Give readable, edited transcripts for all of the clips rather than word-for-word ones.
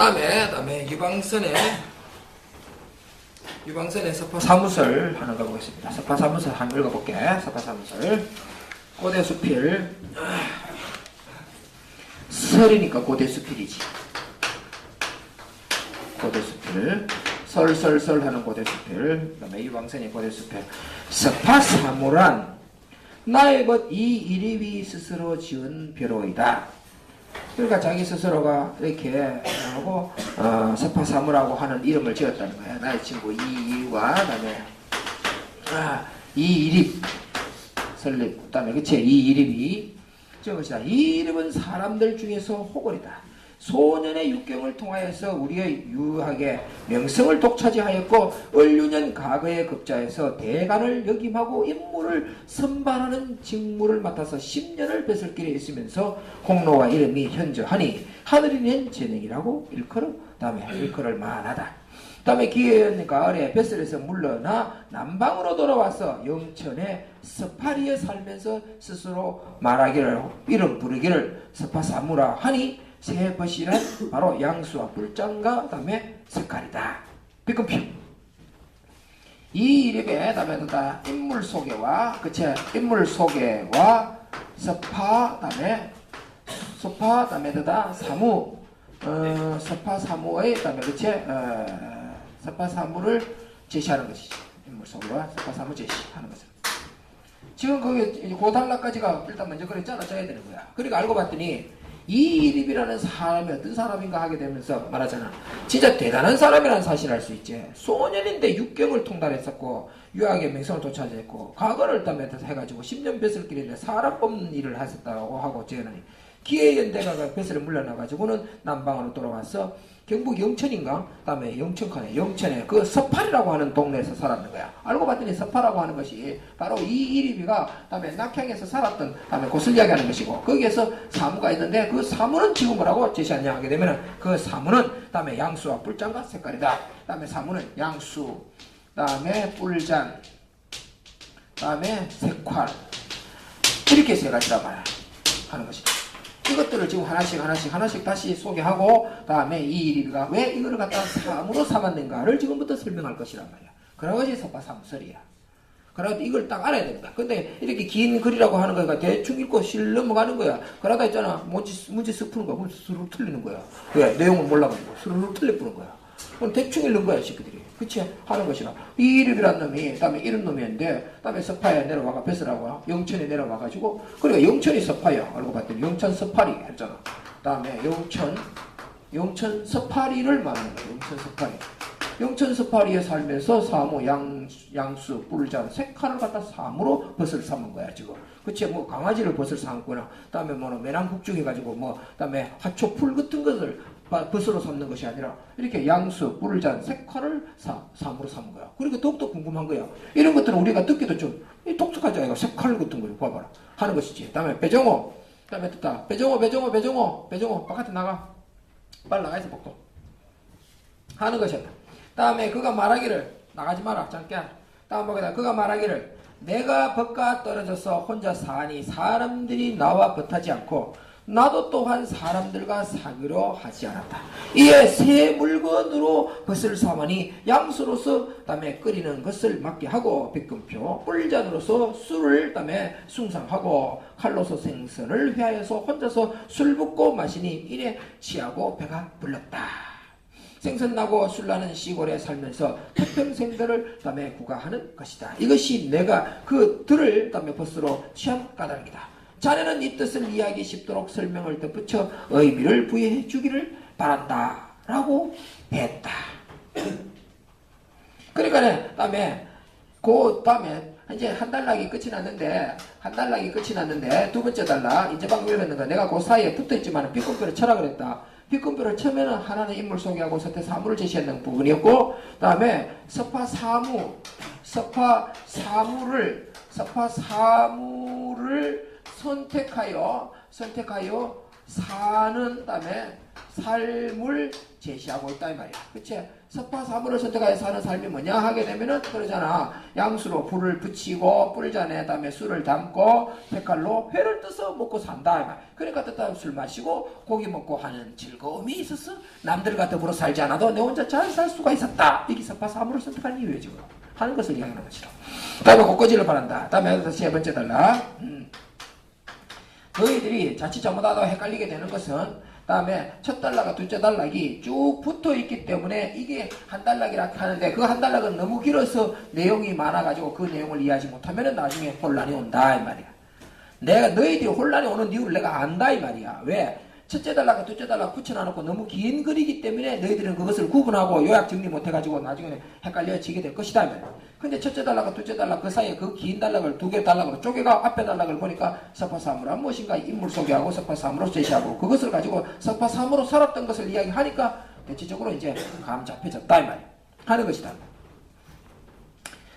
다음에 유방선의 서파사무설 하는 거 보겠습니다. 서파사무설 한번 읽어볼게. 서파사무설. 고대수필. 설이니까 고대수필이지. 고대수필. 설설설 하는 고대수필. 그 다음에 유방선의 고대수필. 서파사무란 나의 벗 이 이립이 스스로 지은 벼로이다. 그러니까 자기 스스로가 이렇게 하고 서파사무라고 하는 이름을 지었다는 거야. 나의 친구 이일과 그다음에 이일입 설립 그다음에 그치 이일입이 지은 것이다. 이 이름은 사람들 중에서 호걸이다. 소년의 육경을 통하여서 우리의 유학의 명성을 독차지하였고 을류년 과거의 급자에서 대간을 역임하고 임무를 선발하는 직무를 맡아서 10년을 뱃을길에 있으면서 공로와 이름이 현저하니 하늘이 낸 재능이라고 일컬어 다음에 일컬을 만하다. 다음에 기해년 가을에 뱃슬에서 물러나 남방으로 돌아와서 영천의 서파리에 살면서 스스로 말하기를 이름 부르기를 서파사무라 하니 새 벗이란 바로 양수와 뿔장과 다음에 색깔이다. 비금표. 이 이름에 다음에 인물 소개와 인물 소개와 서파 다음에 사무 서파 사무의 다음에 서파 사무를 제시하는 것이지. 인물 소개와 서파 사무 제시하는 것은. 지금 거기 고단락까지가 일단 먼저 그래 짜야 되는 거야. 그러니까 알고 봤더니 이일입이라는 사람이 어떤 사람인가 하게 되면서 말하잖아. 진짜 대단한 사람이라는 사실을 알 수 있지. 소년인데 육경을 통달했었고 유학의 명성을 도차지했고 과거를 해가지고 10년 뱃을길인데 사람 뽑는 일을 하셨다고 하고 저는 기해연대가 뱃을 물러나가지고는 남방으로 돌아와서 경북 영천인가? 다음에 영천에 그 서팔이라고 하는 동네에서 살았는 거야. 알고 봤더니 서파라고 하는 것이 바로 이 이리비가 다음에 낙향에서 살았던 다음에 그것을 이야기하는 것이고 거기에서 사무가 있는데 그 사무는 지금 뭐라고 제시하냐 하게 되면 그 사무는 다음에 양수와 뿔잔과 색깔이다. 다음에 사무는 양수, 다음에 뿔잔, 다음에 색활 이렇게 세 가지란 말이야 하는 것이다. 이것들을 지금 하나씩 다시 소개하고 다음에 이 이리가 왜 이거를 갖다 사무로 삼았는가를 지금부터 설명할 것이란 말이야. 그래가지고 서파사무설이야. 그래서 이걸 딱 알아야 된다. 근데 이렇게 긴 글이라고 하는 거니까 대충 읽고 실 넘어가는 거야. 그러다 있잖아 문제 쓱 푸는 거야. 그럼 스르륵 틀리는 거야. 왜? 내용을 몰라가지고 스르륵 틀려 푸는 거야. 그럼 대충 읽는 거야 새끼들이. 그치? 하는 것이라. 이 이름이란 놈이 다음에 이런 놈이었는데 다음에 서파에 내려와가 뱃으라고 영천에 내려와가지고 그러니까 영천이 서파야. 알고 봤더니 영천 서파리 했잖아. 다음에 영천 서파리를 말하는 거야. 영천 서파리. 영천 서파리에 살면서 사무 양수 뿔잔 색깔을 갖다 사무로 벗을 삼은 거야 지금. 그치? 뭐 강아지를 벗을 삼거나 다음에 뭐 매낭국죽 해가지고 뭐 다음에 화초풀 같은 것을 벗으로 삼는 것이 아니라 이렇게 양수, 뿔잔, 색깔을 사무로 삼은 거야. 그러니까 더욱더 궁금한 거야. 이런 것들은 우리가 듣기도 좀 독특하지 않아? 색깔 같은 걸 봐봐라 하는 것이지. 다음에 배정호, 다음에 또 배정호 바깥에 나가. 빨리 나가서 복도 하는 것이야. 다음에 그가 말하기를 나가지 마라 짧게. 다음 보게다 그가 말하기를 내가 벗가 떨어져서 혼자 사니 사람들이 나와 벗하지 않고 나도 또한 사람들과 사귀려 하지 않았다. 이에 새 물건으로 벗을 삼으니 양수로서 다음에 끓이는 것을 맞게 하고 빗금표 뿔잔으로서 술을 다음에 숭상하고 칼로서 생선을 회하여서 혼자서 술 붓고 마시니 이래 취하고 배가 불렀다. 생선나고 술나는 시골에 살면서 태평생들을 다음에 구가하는 것이다. 이것이 내가 그 들을 다음에 벗으로 취한 까닭이다. 자네는 이 뜻을 이해하기 쉽도록 설명을 덧붙여 의미를 부여해 주기를 바란다 라고 했다. 그러니까 다음에 이제 한 달락이 끝이 났는데 두 번째 달락 이제 방금 읽었는 거 내가 그 사이에 붙어있지만 빗금표를 쳐라 그랬다. 빗금표를 쳐면은 하나는 인물 소개하고 서태 사무를 제시하는 부분이었고 다음에 서파사무를 선택하여 사는 다음에 삶을 제시하고 있다 이 말이야. 그치? 섭파 사물을 선택하여 사는 삶이 뭐냐 하게 되면은 그러잖아. 양수로 불을 붙이고 뿔잔에 다음에 술을 담고 색깔로 회를 떠서 먹고 산다 이 말. 그러니까 뜻다운 술 마시고 고기 먹고 하는 즐거움이 있었어. 남들과 더불어 살지 않아도 내 혼자 잘 살 수가 있었다. 이게 섭파 사물을 선택한 이유예요 지금. 하는 것을 이야기하는 것이죠. 다음에 곳거지를 바란다. 다음에 세 번째 단락. 너희들이 자칫 잘못하다가 헷갈리게 되는 것은 다음에 첫 단락과 둘째 단락이 쭉 붙어 있기 때문에 이게 한 단락이라 하는데 그 한 단락은 너무 길어서 내용이 많아가지고 그 내용을 이해하지 못하면 나중에 혼란이 온다 이 말이야. 내가 너희들이 혼란이 오는 이유를 내가 안다 이 말이야. 왜? 첫째 단락과 둘째 단락 붙여놔놓고 너무 긴 글이기 때문에 너희들은 그것을 구분하고 요약 정리 못해가지고 나중에 헷갈려지게 될 것이다 이 말이야. 근데 첫째 단락과 둘째 단락 그 사이에 그 긴 단락을 두 개 단락으로 쪼개가 앞에 단락을 보니까 섭파사물은 무엇인가 인물 소개하고 섭파사물로 제시하고 그것을 가지고 섭파사물로 살았던 것을 이야기하니까 대체적으로 이제 감 잡혀졌다 이 말이야. 하는 것이다.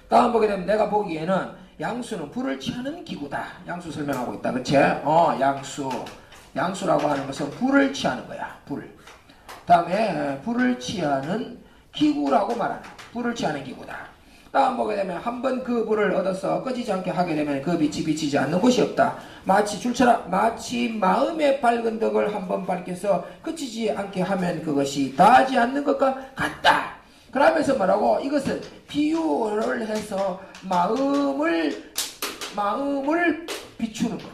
다음 보게 되면 내가 보기에는 양수는 불을 취하는 기구다. 양수 설명하고 있다. 그치? 양수라고 하는 것은 불을 취하는 거야. 불. 다음에 불을 취하는 기구라고 말하는 불을 취하는 기구다. 다음 보게 되면 한번 그 불을 얻어서 꺼지지 않게 하게 되면 그 빛이 비치지 않는 곳이 없다. 마치 마음의 밝은 덕을 한번 밝혀서 그치지 않게 하면 그것이 다하지 않는 것과 같다. 그러면서 말하고 이것은 비유를 해서 마음을 비추는 것.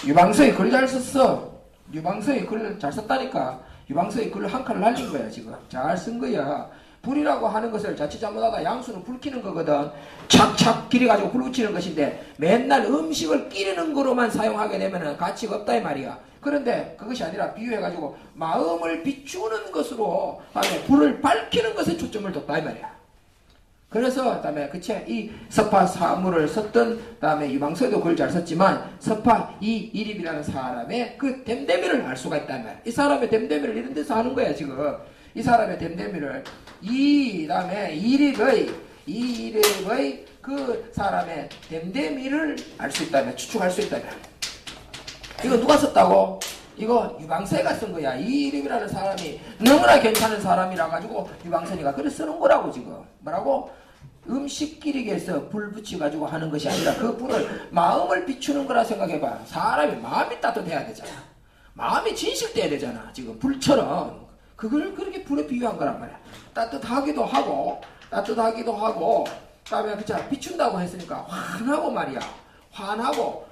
유방서의 글을 잘 썼어. 유방서의 글을 잘 썼다니까. 유방서의 글을 한 칸을 날린 거야 지금. 잘 쓴 거야. 불이라고 하는 것을 자칫 잘못하다 양수는 불 켜는 거거든. 착착 길이가지고 불 붙이는 것인데 맨날 음식을 끼리는 거로만 사용하게 되면 가치가 없다 이 말이야. 그런데 그것이 아니라 비유해가지고 마음을 비추는 것으로 불을 밝히는 것에 초점을 뒀다 이 말이야. 그래서 다음에 그치 이 섭파 사물을 썼던 다음에 유방서에도 글 잘 썼지만 섭파 이 이립이라는 사람의 그 댐댐이를 알 수가 있단 말이야. 이 사람의 댐댐이를 이런 데서 하는 거야 지금. 이 사람의 댐댐이를 이 다음에 이립의 그 사람의 댐댐이를 알 수 있다면 추측할 수 있다면 이거 누가 썼다고? 이거 유방세가 쓴 거야. 이 이름이라는 사람이 너무나 괜찮은 사람이라 가지고 유방선이가 글을 쓰는 거라고 지금. 뭐라고? 음식 기리기에서 불 붙여가지고 하는 것이 아니라 그 불을 마음을 비추는 거라 생각해봐. 사람이 마음이 따뜻해야 되잖아. 마음이 진실돼야 되잖아. 지금 불처럼. 그걸 그렇게 불에 비유한 거란 말이야. 따뜻하기도 하고 그다음에 그쵸 비춘다고 했으니까 환하고 말이야.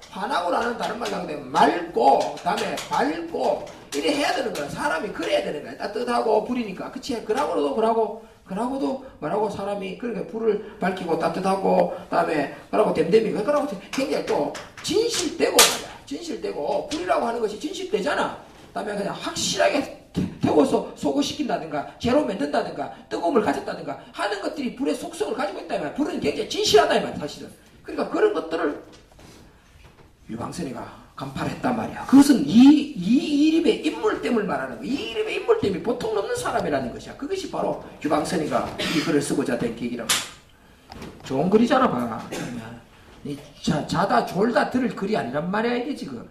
환하고라는 다른 말로 하게 되면 맑고 그다음에 밝고 이래 해야 되는 거야. 사람이 그래야 되는 거야. 따뜻하고 불이니까. 그치? 그러고도 뭐라고 사람이 그렇게 불을 밝히고 따뜻하고 그다음에 그러고 댐댐이고 그러고 굉장히 또 진실되고 말이야. 진실되고 불이라고 하는 것이 진실되잖아. 그다음에 그냥 확실하게 태워서 소고시킨다든가 재로 만든다든가 뜨거움을 가졌다든가 하는 것들이 불의 속성을 가지고 있다 이 말이야. 불은 굉장히 진실하다 이 말이야 사실은. 그러니까 그런 것들을 유방선이가 간파했단 말이야. 그것은 이 이립의 인물됨을 말하는 거야. 이 이립의 인물됨이 보통 없는 사람이라는 것이야. 그것이 바로 유방선이가 이 글을 쓰고자 된 계기라고. 좋은 글이잖아 봐. 자다 졸다 들을 글이 아니란 말이야 이게 지금.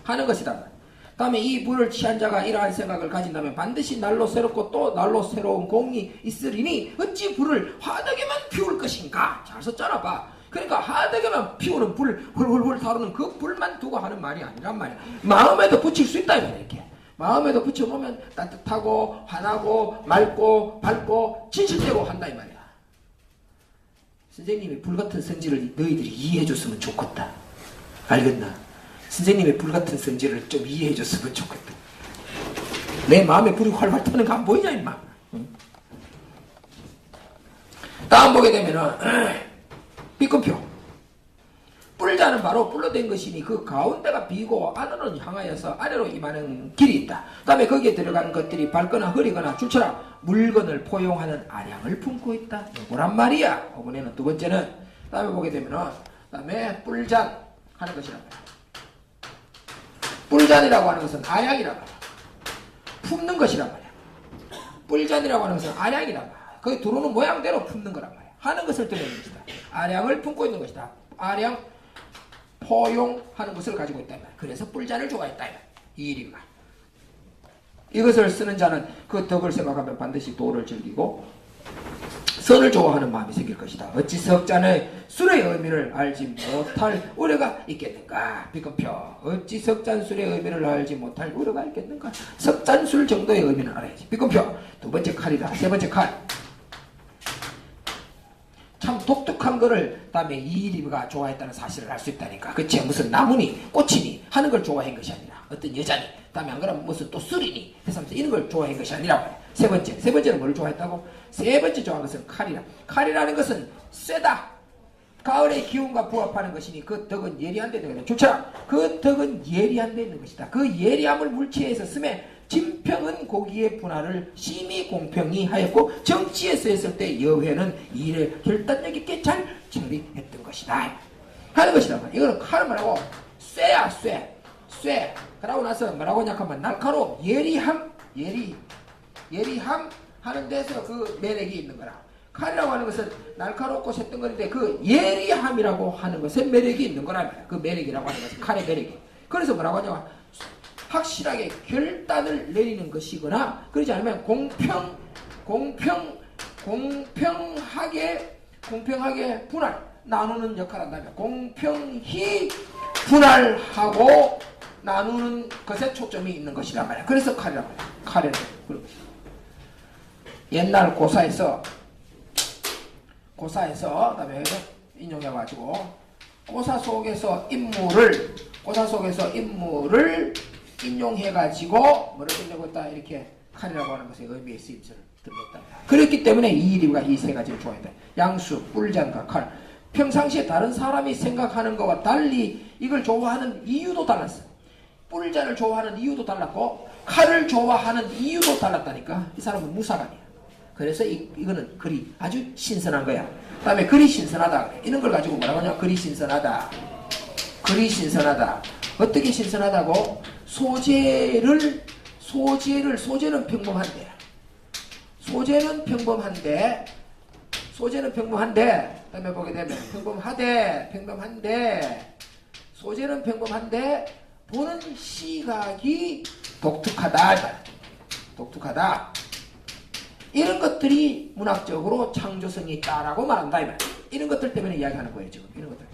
하는 것이다. 다음에 이 불을 취한 자가 이러한 생각을 가진다면 반드시 날로 새롭고 또 날로 새로운 공이 있으리니 어찌 불을 화덕에만 피울 것인가. 잘 썼잖아 봐. 그러니까 하덕에만 피우는 불 훌훌훌 타오르는 그 불만 두고 하는 말이 아니란 말이야. 마음에도 붙일 수 있다 이렇게. 마음에도 붙여보면 따뜻하고 환하고 맑고 밝고 진실되고 한다 이 말이야. 선생님이 불같은 성질을 너희들이 이해해줬으면 좋겠다. 알겠나? 선생님의 불같은 성질을 좀 이해해줬으면 좋겠다. 내 마음에 불이 활활 타는 거 안 보이냐 임마. 응? 다음 보게 되면은 B급표. 뿔자는 바로 뿔로 된 것이니 그 가운데가 비고 안으로 향하여서 아래로 임하는 길이 있다. 그 다음에 거기에 들어가는 것들이 밝거나 흐리거나 줄처럼 물건을 포용하는 아량을 품고 있다. 이거란 말이야. 이번에는 두 번째는 다음에 보게 되면은 다음에 뿔잔 하는 것이란 말이야. 뿔잔이라고 하는 것은 아량이란 말이야. 품는 것이란 말이야. 뿔잔이라고 하는 것은 아량이란 말이야. 거기 들어오는 모양대로 품는 거란 말이야. 하는 것을 드러내는 것이다. 아량을 품고 있는 것이다. 아량 포용하는 것을 가지고 있다. 그래서 뿔잔을 좋아했다. 이리가. 이것을 쓰는 자는 그 덕을 생각하면 반드시 도를 즐기고 선을 좋아하는 마음이 생길 것이다. 어찌 석잔의 술의 의미를 알지 못할 우려가 있겠는가? 비건표. 어찌 석잔술의 의미를 알지 못할 우려가 있겠는가? 석잔술 정도의 의미는 알아야지. 비건표. 두 번째 칼이다. 세 번째 칼. 참 독특한 거를 다음에 이리가 좋아했다는 사실을 알 수 있다니까. 그치? 무슨 나무니 꽃이니 하는 걸 좋아한 것이 아니라 어떤 여자니 다음에 안 그러면 무슨 또 술이니 해서 이런 걸 좋아한 것이 아니라고 해. 세 번째는 뭘 좋아했다고? 세 번째 좋아한 것은 칼이라. 칼이라는 것은 쇠다. 가을의 기운과 부합하는 것이니 그 덕은 예리한 데 있는 것이다. 좋잖아. 그 덕은 예리한 데 있는 것이다. 그 예리함을 물체에서 쓰매 진평은 고기의 분할을 심히 공평히 하였고 정치에서 했을 때 여회는 일을 결단력 있게 잘 처리했던 것이다 하는 것이다. 이거는 칼을 말하고 쇠야 쇠. 그러고 나서 뭐라고 하냐면 날카로움, 예리함 하는 데서 그 매력이 있는 거라. 칼이라고 하는 것은 날카롭고 쇳덩거리인데 그 예리함이라고 하는 것은 매력이 있는 거라. 그 매력이라고 하는 것은 칼의 매력이. 그래서 뭐라고 하냐면 확실하게 결단을 내리는 것이거나 그러지 않으면 공평하게 분할 나누는 역할을 한다면 공평히 분할하고 나누는 것에 초점이 있는 것이란 말이야. 그래서 칼이라고 해요. 칼에는 그런 것이야. 옛날 고사에서 그다음에 인용해가지고 고사 속에서 인물을 인용해가지고 뭐를 쓰려고 했다 이렇게 칼이라고 하는 것의 의미의 쓰임새를 드렸다. 그렇기 때문에 이리가 이 세 가지를 좋아했다. 양수, 뿔잔과 칼. 평상시에 다른 사람이 생각하는 것과 달리 이걸 좋아하는 이유도 달랐어. 뿔잔을 좋아하는 이유도 달랐고 칼을 좋아하는 이유도 달랐다니까. 이 사람은 무사관이야. 그래서 이거는 글이 아주 신선한 거야. 그 다음에 글이 신선하다. 이런 걸 가지고 뭐라고 하냐? 글이 신선하다. 어떻게 신선하다고? 소재는 평범한데 그다음에 보게 되면 소재는 평범한데 보는 시각이 독특하다. 이런 것들이 문학적으로 창조성이 있다라고 말한다. 이런 것들 때문에 이야기하는 거예요. 지금 이런 것들.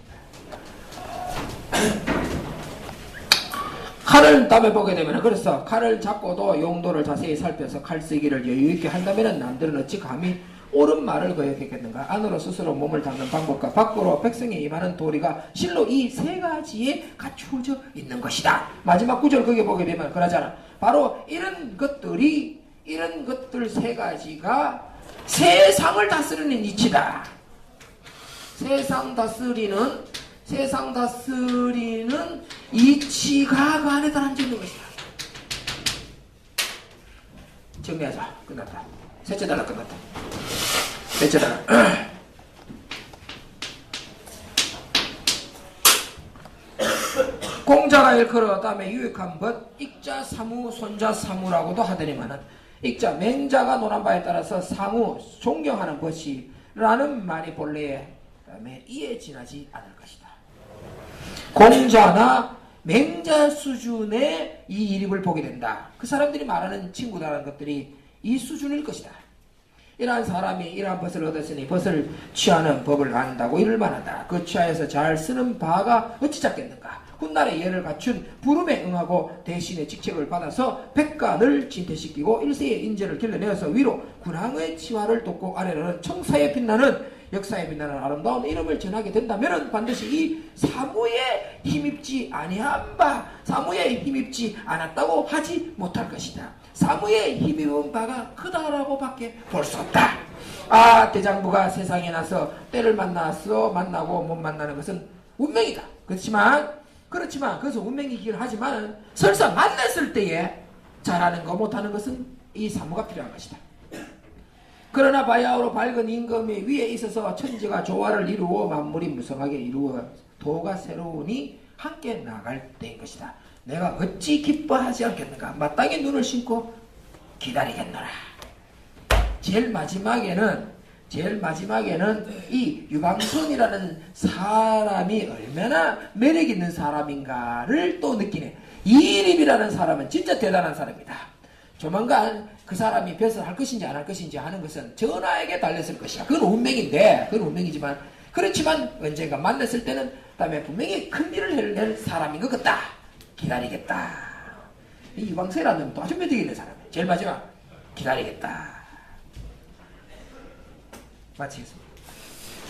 칼을 다음에 보게 되면 그래서 칼을 잡고도 용도를 자세히 살펴서 칼쓰기를 여유있게 한다면 남들은 어찌 감히 옳은 말을 거역했겠는가. 안으로 스스로 몸을 닦는 방법과 밖으로 백성에 임하는 도리가 실로 이 세 가지에 갖추어져 있는 것이다. 마지막 구절 거기 보게 되면 그러잖아. 바로 이런 것들 세 가지가 세상을 다스리는 이치다. 세상 다스리는 이치가 그 안에 달아져 있는 것이다. 정리하자. 끝났다. 셋째 단락 끝났다. 넷째 단락. 공자가 일컬어 다음에 유익한 법 익자 사무 손자 사무라고도 하더니만은 익자 맹자가 논한 바에 따라서 사무 존경하는 것이라는 말이 본래에 다음에 이에 지나지 않을 것이다. 공자나 맹자 수준의 이 이름을 보게 된다. 그 사람들이 말하는 친구다라는 것들이 이 수준일 것이다. 이러한 사람이 이러한 벗을 얻었으니 벗을 취하는 법을 안다고 이를 만하다. 그 취하여서 잘 쓰는 바가 어찌 작겠는가. 훗날에 예를 갖춘 부름에 응하고 대신의 직책을 받아서 백관을 진퇴시키고 일세의 인재를 길러내어서 위로 군왕의 치화를 돕고 아래로는 청사에 빛나는 역사에 빛나는 아름다운 이름을 전하게 된다면 반드시 이 사무에 힘입지 않았다고 하지 못할 것이다. 사무에 힘입은 바가 크다라고 밖에 볼 수 없다. 대장부가 세상에 나서 때를 만나고 못 만나는 것은 운명이다. 그렇지만 그것은 운명이긴 하지만 설사 만났을 때에 잘하는 거 못하는 것은 이 사무가 필요한 것이다. 그러나 바야흐로 밝은 임금이 위에 있어서 천지가 조화를 이루어 만물이 무성하게 이루어 도가 새로우니 함께 나갈 때인 것이다. 내가 어찌 기뻐하지 않겠는가. 마땅히 눈을 심고 기다리겠노라. 제일 마지막에는 제일 마지막에는 이 유방선이라는 사람이 얼마나 매력 있는 사람인가를 또 느끼네. 이일입이라는 사람은 진짜 대단한 사람이다. 조만간 그 사람이 벼슬 할 것인지 안 할 것인지 하는 것은 전하에게 달렸을 것이야. 그건 운명인데, 그건 운명이지만, 그렇지만 언젠가 만났을 때는 다음에 분명히 큰 일을 해낼 사람인 것 같다. 기다리겠다. 이 유방선이라는 놈은 또 아주 매력 있는 사람이야. 제일 마지막, 기다리겠다. 마치겠습니다.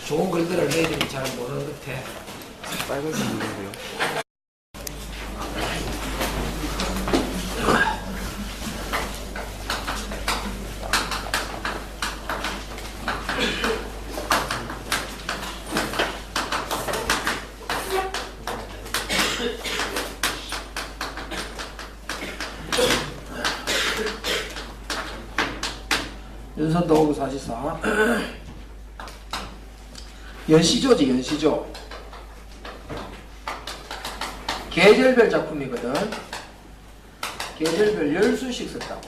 좋은 글들을 너희들이 잘 모르는 것 같아. 빨간색 있는데요. 윤선도구 44 연시조지. 연시조 계절별 작품이거든. 계절별 10수씩 썼다고.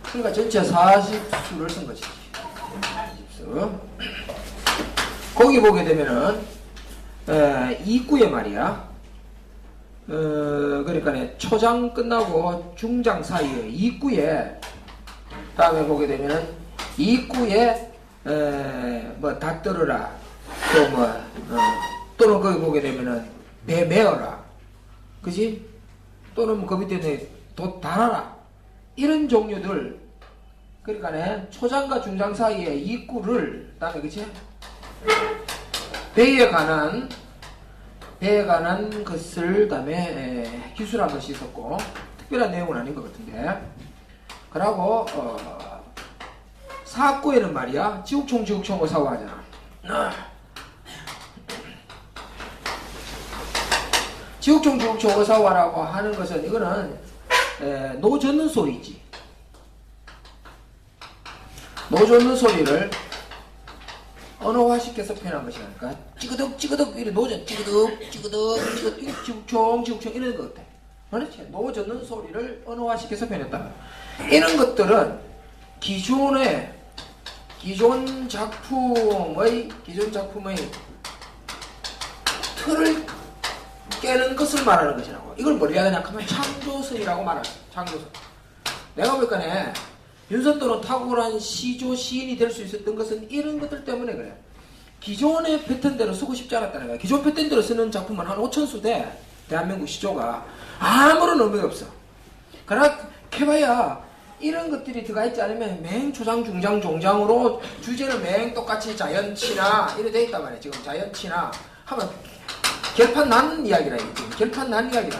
그러니까 전체 40수를 쓴 것이지. 40수. 거기 보게 되면은 이구에 말이야. 그러니까 초장 끝나고 중장 사이에 이구에 다음에 보게 되면은 이구에 뭐 닭들어라 또 뭐 또는 거기 보게 되면은 배 메어라, 그지? 또는 그 밑에 돛 달아라, 이런 종류들. 그러니까 초장과 중장 사이에 이구를 다음에 그치? 배에 관한 것을 다음에 기술한 것이 있었고, 특별한 내용은 아닌 것 같은데. 그러고 사구에는 말이야 지국총을 사고하잖아. 지국총을 사고하라고 하는 것은 이거는 노 젓는 소리지. 노 젓는 소리를 언어화시켜서 표현한 것이니까 찌그덕 이래 노젓 찌그덕 지국총 이런 것 같아. 그렇지? 노 젓는 소리를 언어화시켜서 표현했다. 이런 것들은 기존 작품의 틀을 깨는 것을 말하는 것이라고. 이걸 뭐라 해야 되냐 하면 창조성이라고 말하는 거야. 창조성. 내가 볼까 윤선도는 탁월한 시조 시인이 될 수 있었던 것은 이런 것들 때문에 그래. 기존의 패턴대로 쓰고 싶지 않았다는 거야. 기존 패턴대로 쓰는 작품은 한 5천수 돼. 대한민국 시조가 아무런 의미가 없어. 그러나 해봐야 이런 것들이 들어가 있지 않으면 맹 초장 중장 종장으로 주제는 맹 똑같이 자연치나 이래 돼 있단 말이야. 지금 자연치나 하면 결판 난 이야기라. 지금 결판 난 이야기라.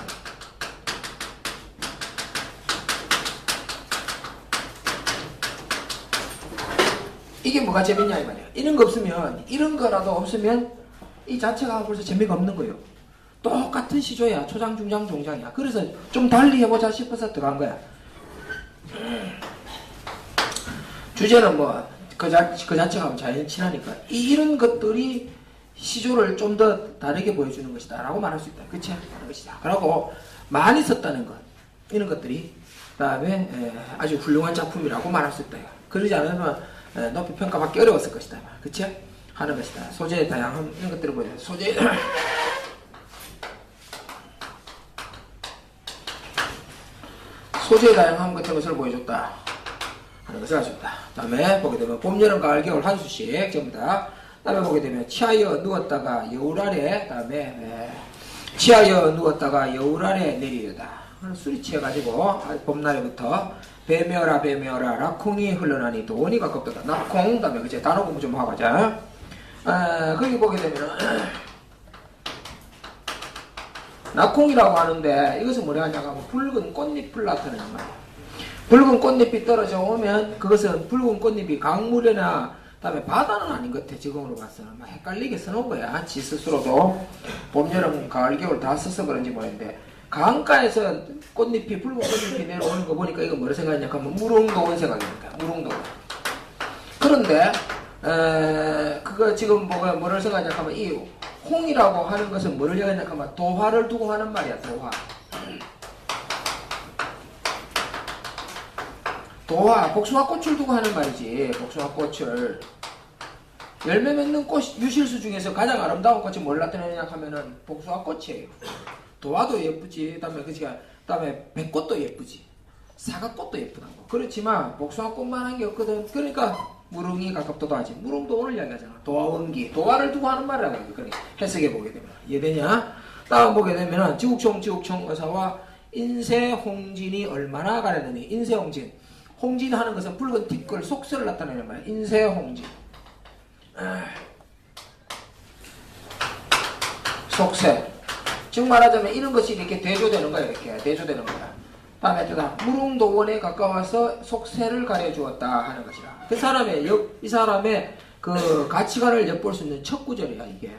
이게 뭐가 재밌냐 이 말이야. 이런 거 없으면, 이런 거라도 없으면 이 자체가 벌써 재미가 없는 거예요. 똑같은 시조야. 초장 중장 종장이야. 그래서 좀 달리 해보자 싶어서 들어간 거야. 주제는 뭐 그 자체가 자연친하니까 이런 것들이 시조를 좀 더 다르게 보여주는 것이다 라고 말할 수 있다. 그치? 하는 것이다. 그러고 많이 썼다는 것, 이런 것들이 그 다음에 아주 훌륭한 작품이라고 말할 수 있다. 그러지 않으면 높이 평가받기 어려웠을 것이다. 그치? 하는 것이다. 소재의 다양함, 이런 것들을 보여줘요. 소재의 다양함 같은 것을 보여줬다 하는 것을 알 수 있다. 다음에 보게 되면 봄, 여름, 가을, 겨울 한 수씩 전부 다. 다음에 보게 되면 치하여 누웠다가 여울 아래, 다음에 치하여 누웠다가 여울 아래 내리려다. 술이 취해가지고 봄날에부터 배메어라 락콩이 흘러나니 돈이 가깝다. 락콩, 다음에 그치? 단어 공부 좀 하고 가자. 거기 보게 되면 낙콩이라고 하는데 이것은 뭐라 하냐면 붉은 꽃잎을 나타내는 말이야. 붉은 꽃잎이 떨어져 오면 그것은 붉은 꽃잎이 강물이나 다음에 바다는 아닌 것 같아. 지금으로 봐서는 막 헷갈리게 써놓은 거야. 지 스스로도 봄, 여름, 가을, 겨울 다 써서 그런지 모르겠는데 강가에서 붉은 꽃잎이 내려오는 거 보니까 이거 뭐라 생각하냐 하면 무릉도원 생각입니다. 무릉도원. 그런데 그거 지금 뭐를 생각하냐 하면 이 홍이라고 하는 것은 뭐를 얘기하냐 하면 도화를 두고 하는 말이야. 도화, 복숭아꽃을 두고 하는 말이지. 복숭아꽃을. 열매 맺는 꽃 유실수 중에서 가장 아름다운 꽃이 뭘 나타내냐 하면은 복숭아 꽃이에요. 도화도 예쁘지. 그다음에 백꽃도 예쁘지. 사과꽃도 예쁘다고. 그렇지만 복숭아 꽃만한 게 없거든. 그러니까 무릉이 가깝다도 하지. 무릉도 오늘 이야기하잖아. 도화원기. 도화를 두고 하는 말이라고. 그러니까 해석해 보게 되면 이해되냐? 다음 보게 되면은 지국청 의사와 인쇄홍진이 얼마나 가려느니. 인쇄홍진. 홍진하는 것은 붉은 티끌 속세를 나타내는 말이야. 인쇄홍진. 속세. 즉 말하자면 이런 것이 이렇게 대조되는 거야. 이렇게 대조되는 거야. 다음에 또다 무릉도원에 가까워서 속세를 가려주었다 하는 것이라. 이 사람의 그 가치관을 엿볼 수 있는 첫 구절이야 이게.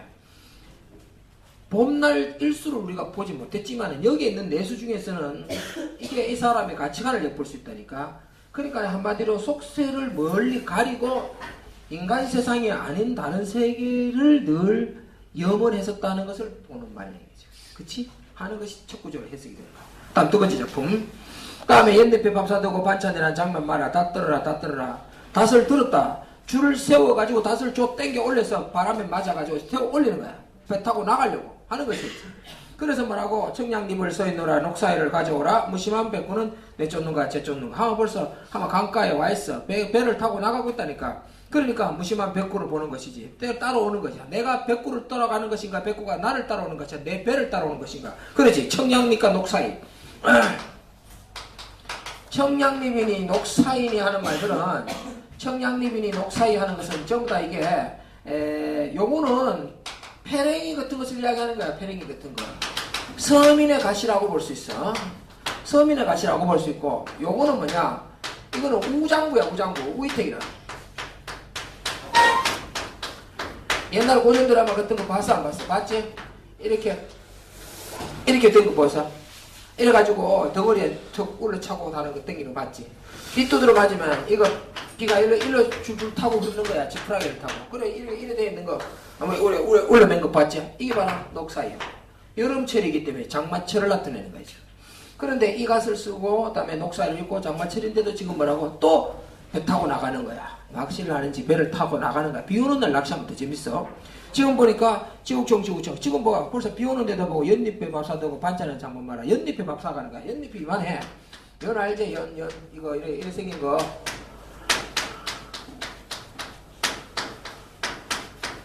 봄날 일수를 우리가 보지 못했지만 여기에 있는 내수 중에서는 이게 이 사람의 가치관을 엿볼 수 있다니까. 그러니까 한마디로 속세를 멀리 가리고 인간 세상이 아닌 다른 세계를 늘 염원했었다는 것을 보는 말이죠. 그치? 하는 것이 첫 구조로 해석이 됩니다. 다음 두 번째 작품. 다음에 옛잎에 밥 사두고 반찬이란 장면 말아. 다 떨어라. 닷을 들었다. 줄을 세워가지고 닷을 쭉 땡겨 올려서 바람에 맞아가지고 세워 올리는 거야. 배 타고 나가려고 하는 것이지. 그래서 뭐라고 청량잎을 써있노라 녹사이를 가져오라 무심한 백구는 내쫓는가 제쫓는가 하면 강가에 와있어. 배를 타고 나가고 있다니까. 그러니까 무심한 백구를 보는 것이지. 따라오는 것이야. 내가 백구를 따라가는 것인가 백구가 나를 따라오는 것이야. 내 배를 따라오는 것인가. 그렇지. 청량잎과 녹사이. 청량잎이니 녹사이니 하는 말들은 청량잎이니 녹사이 하는 것은 전부 다 이게 요거는 페랭이 같은 것을 이야기하는 거야. 페랭이 같은 거. 서민의 가시라고 볼 수 있어. 서민의 가시라고 볼 수 있고 요거는 뭐냐. 이거는 우장구야. 우장구. 우이택이라. 옛날 고전 드라마 같은 거 봤어 안 봤어? 봤지? 이렇게 된 거 보소. 이래가지고 덩어리에 턱 올려차고 가는 거 땡기는 거 봤지? 빗두드러 맞으면 이거 비가 일로 줄줄 타고 흐르는 거야. 지푸라기를 타고. 그래 이래 돼 있는 거 아마 올려맨 거 봤지? 이게 바로 녹사예요. 여름철이기 때문에 장마철을 나타내는 거죠. 그런데 이 갓을 쓰고 그다음에 녹사를 입고 장마철인데도 지금 뭐라고 또 배 타고 나가는 거야. 낚시를 하는지 배를 타고 나가는 거야. 비 오는 날 낚시하면 더 재밌어. 지금 보니까 지구청 지금 뭐가 벌써 비 오는데도 보고 연잎에 밥 사두고 반찬은 장만 말아. 연잎에 밥 사가는 거야. 연잎이 이만해. 연 알지? 이거 이래 생긴 거.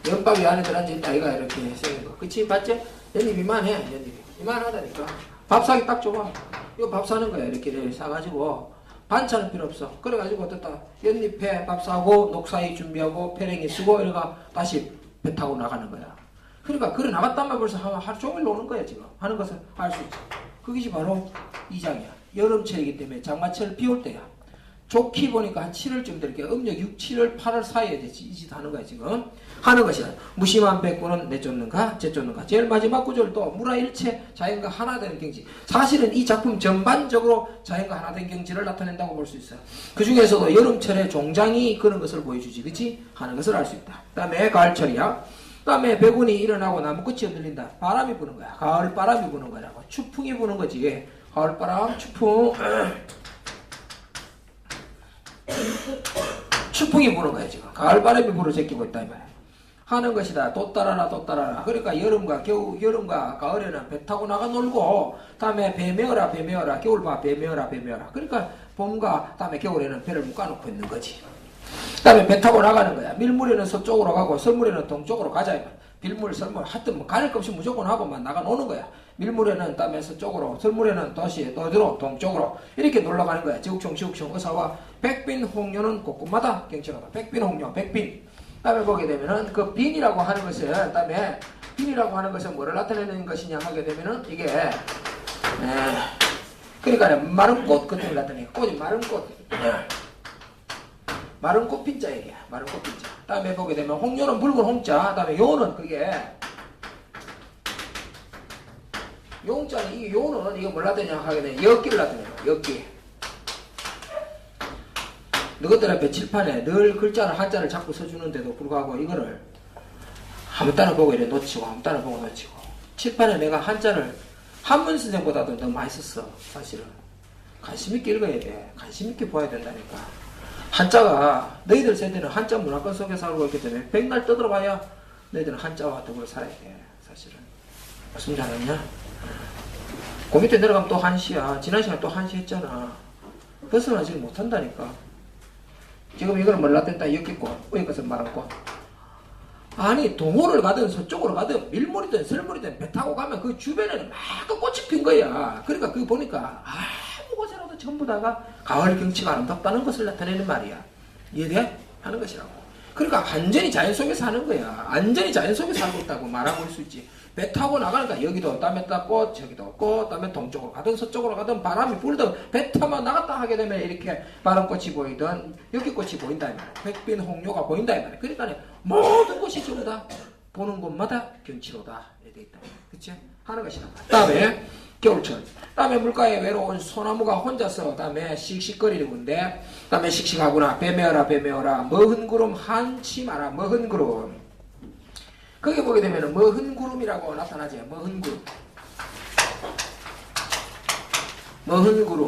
연밥이 안에 들어앉아있다. 이가 이렇게 생긴 거. 그치? 봤지? 연잎 이만해. 연잎이 이만하다니까. 밥 사기 딱 좋아. 이거 밥 사는 거야. 이렇게 사가지고 반찬은 필요 없어. 그래가지고 어떻다. 연잎에 밥 사고 녹사이 준비하고 페랭이 쓰고 이래가 다시 배 타고 나가는 거야. 그러니까 그래 나갔단 말 벌써 하루 종일 노는 거야 지금. 하는 것을 할 수 있지. 그것이 바로 이 장이야. 여름철이기 때문에 장마철 비 올 때야. 좋게 보니까 한 7월쯤 될게 음력 6, 7월, 8월 사이에 이 짓 하는 거야 지금. 하는 것이야. 무심한 백구는 내쫓는가 제쫓는가. 제일 마지막 구절도 무라일체 자연과 하나 되는 경지. 사실은 이 작품 전반적으로 자연과 하나 된 경지를 나타낸다고 볼 수 있어. 그 중에서도 여름철에 종장이 그런 것을 보여주지. 그치? 하는 것을 알 수 있다. 그 다음에 가을철이야. 그 다음에 백운이 일어나고 나무끝이 흔들린다. 바람이 부는 거야. 가을 바람이 부는 거라고. 추풍이 부는 거지. 가을 바람, 추풍. 추풍이 부는 거야 지금. 가을 바람이 불어 제끼고 있다 이 말이야. 하는 것이다. 또 따라라. 그러니까 여름과 가을에는 배 타고 나가 놀고 다음에 배 메어라. 겨울 봐 배 메어라. 그러니까 봄과 다음에 겨울에는 배를 묶어놓고 있는 거지. 다음에 배 타고 나가는 거야. 밀물에는 서쪽으로 가고 설물에는 동쪽으로 가자. 빌물, 설물 하여튼 뭐 가릴 것 없이 무조건 하고만 나가 노는 거야. 밀물에는 다음에 서쪽으로, 설물에는 도시 어디로 동쪽으로 이렇게 놀러 가는 거야. 지국청 의사와 백빈 홍료는 곳곳마다 경청하다. 백빈 홍료, 백빈. 다음에 보게 되면은 그 빈이라고 하는 것은 다음에 빈이라고 하는 것은 뭐를 나타내는 것이냐 하게 되면은 이게 그러니까 마른 꽃 같은 걸 나타내. 꽃이 마른 꽃. 마른 꽃핀자 얘기야. 마른 꽃핀자. 다음에 보게 되면 홍료는 붉은 홍자. 다음에 요는 그게 용자는 이게 요는 이거 뭘 나타내냐 하게 되면 엿기를 나타내요. 엿기. 너희들 앞에 칠판에 늘 글자를 한자를 자꾸 써주는데도 불구하고 이거를 아무 따라 보고 이래 놓치고 아무 따라 보고 놓치고 칠판에 내가 한자를 한문 선생보다도 더 많이 썼어. 사실은 관심 있게 읽어야 돼. 관심 있게 보아야 된다니까. 한자가 너희들 세대는 한자 문화권 속에 살고 있기 때문에 백날 떠들어봐야 너희들은 한자와 더불어 살아야 돼. 사실은 무슨 줄 알았냐? 그 밑에 내려가면 또 한시야. 지난 시간에 또 한시 했잖아. 벗어나지를 못한다니까. 지금 이걸 몰랐댔다 엮겠고 위에 것은 말았고. 아니 동호를 가든 서쪽으로 가든 밀물이든 설물이든 배 타고 가면 그 주변에는 막 그 꽃이 핀 거야. 그러니까 그거 보니까 아무 곳에라도 전부 다가 가을 경치가 아름답다는 것을 나타내는 말이야. 이해돼? 하는 것이라고. 그러니까 완전히 자연 속에 사는 거야. 완전히 자연 속에 살고 있다고 말하고 올 수 있지. 배 타고 나가니까 여기도 땀에 닦고 저기도 없고 땀에 동쪽으로 가든 서쪽으로 가든 바람이 불든 배 타면 나갔다 하게 되면 이렇게 바람꽃이 보이든 여기꽃이 보인다 이 말이야. 백빈 홍료가 보인다 이 말이야. 그러니까 모든 곳이 전부 다 보는 곳마다 경치로다 이렇게 있다. 그치? 하는 것이다. 다음에 겨울철. 다음에 물가에 외로운 소나무가 혼자서 다음에 씩씩거리는 건데 다음에 씩씩하구나. 뱀에어라 뱀에어라 머흔 구름 한치 마라 머흔 구름. 거기 보게 되면 머흔 구름이라고 나타나지. 머흔 구름. 머흔 구름.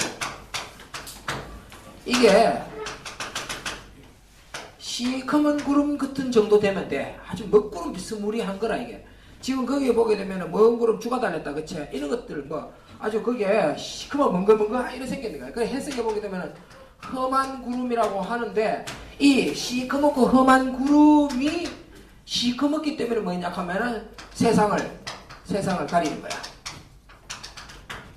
이게 시커먼 구름 같은 정도 되면 돼. 아주 먹구름 비스무리한 거라 이게. 지금 거기에 보게 되면 먼 구름 주가 달렸다 그치? 이런 것들 뭐 아주 거기에 시커먼 멍글멍글 이렇게 생기는 거야. 그 해석해 보게 되면 험한 구름이라고 하는데 이 시커멓고 험한 구름이 시커멓기 때문에 뭐냐 하면은 세상을 가리는 거야.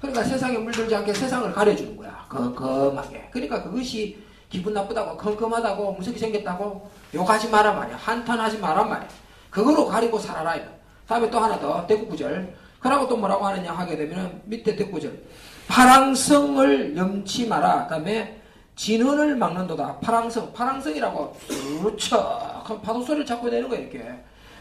그러니까 세상에 물들지 않게 세상을 가려주는 거야. 컴컴하게. 그러니까 그것이 기분 나쁘다고 컴컴하다고 무섭게 생겼다고 욕하지 마란 말이야. 한탄하지 마란 말이야. 그거로 가리고 살아라 이거. 다음에 또 하나 더 대구구절. 그러고 또 뭐라고 하느냐 하게 되면 밑에 대구구절. 파랑성을 염치 마라. 다음에 진헌을 막는도다. 파랑성이라고 쑥 파도 소리를 자꾸 내는 거야 이렇게.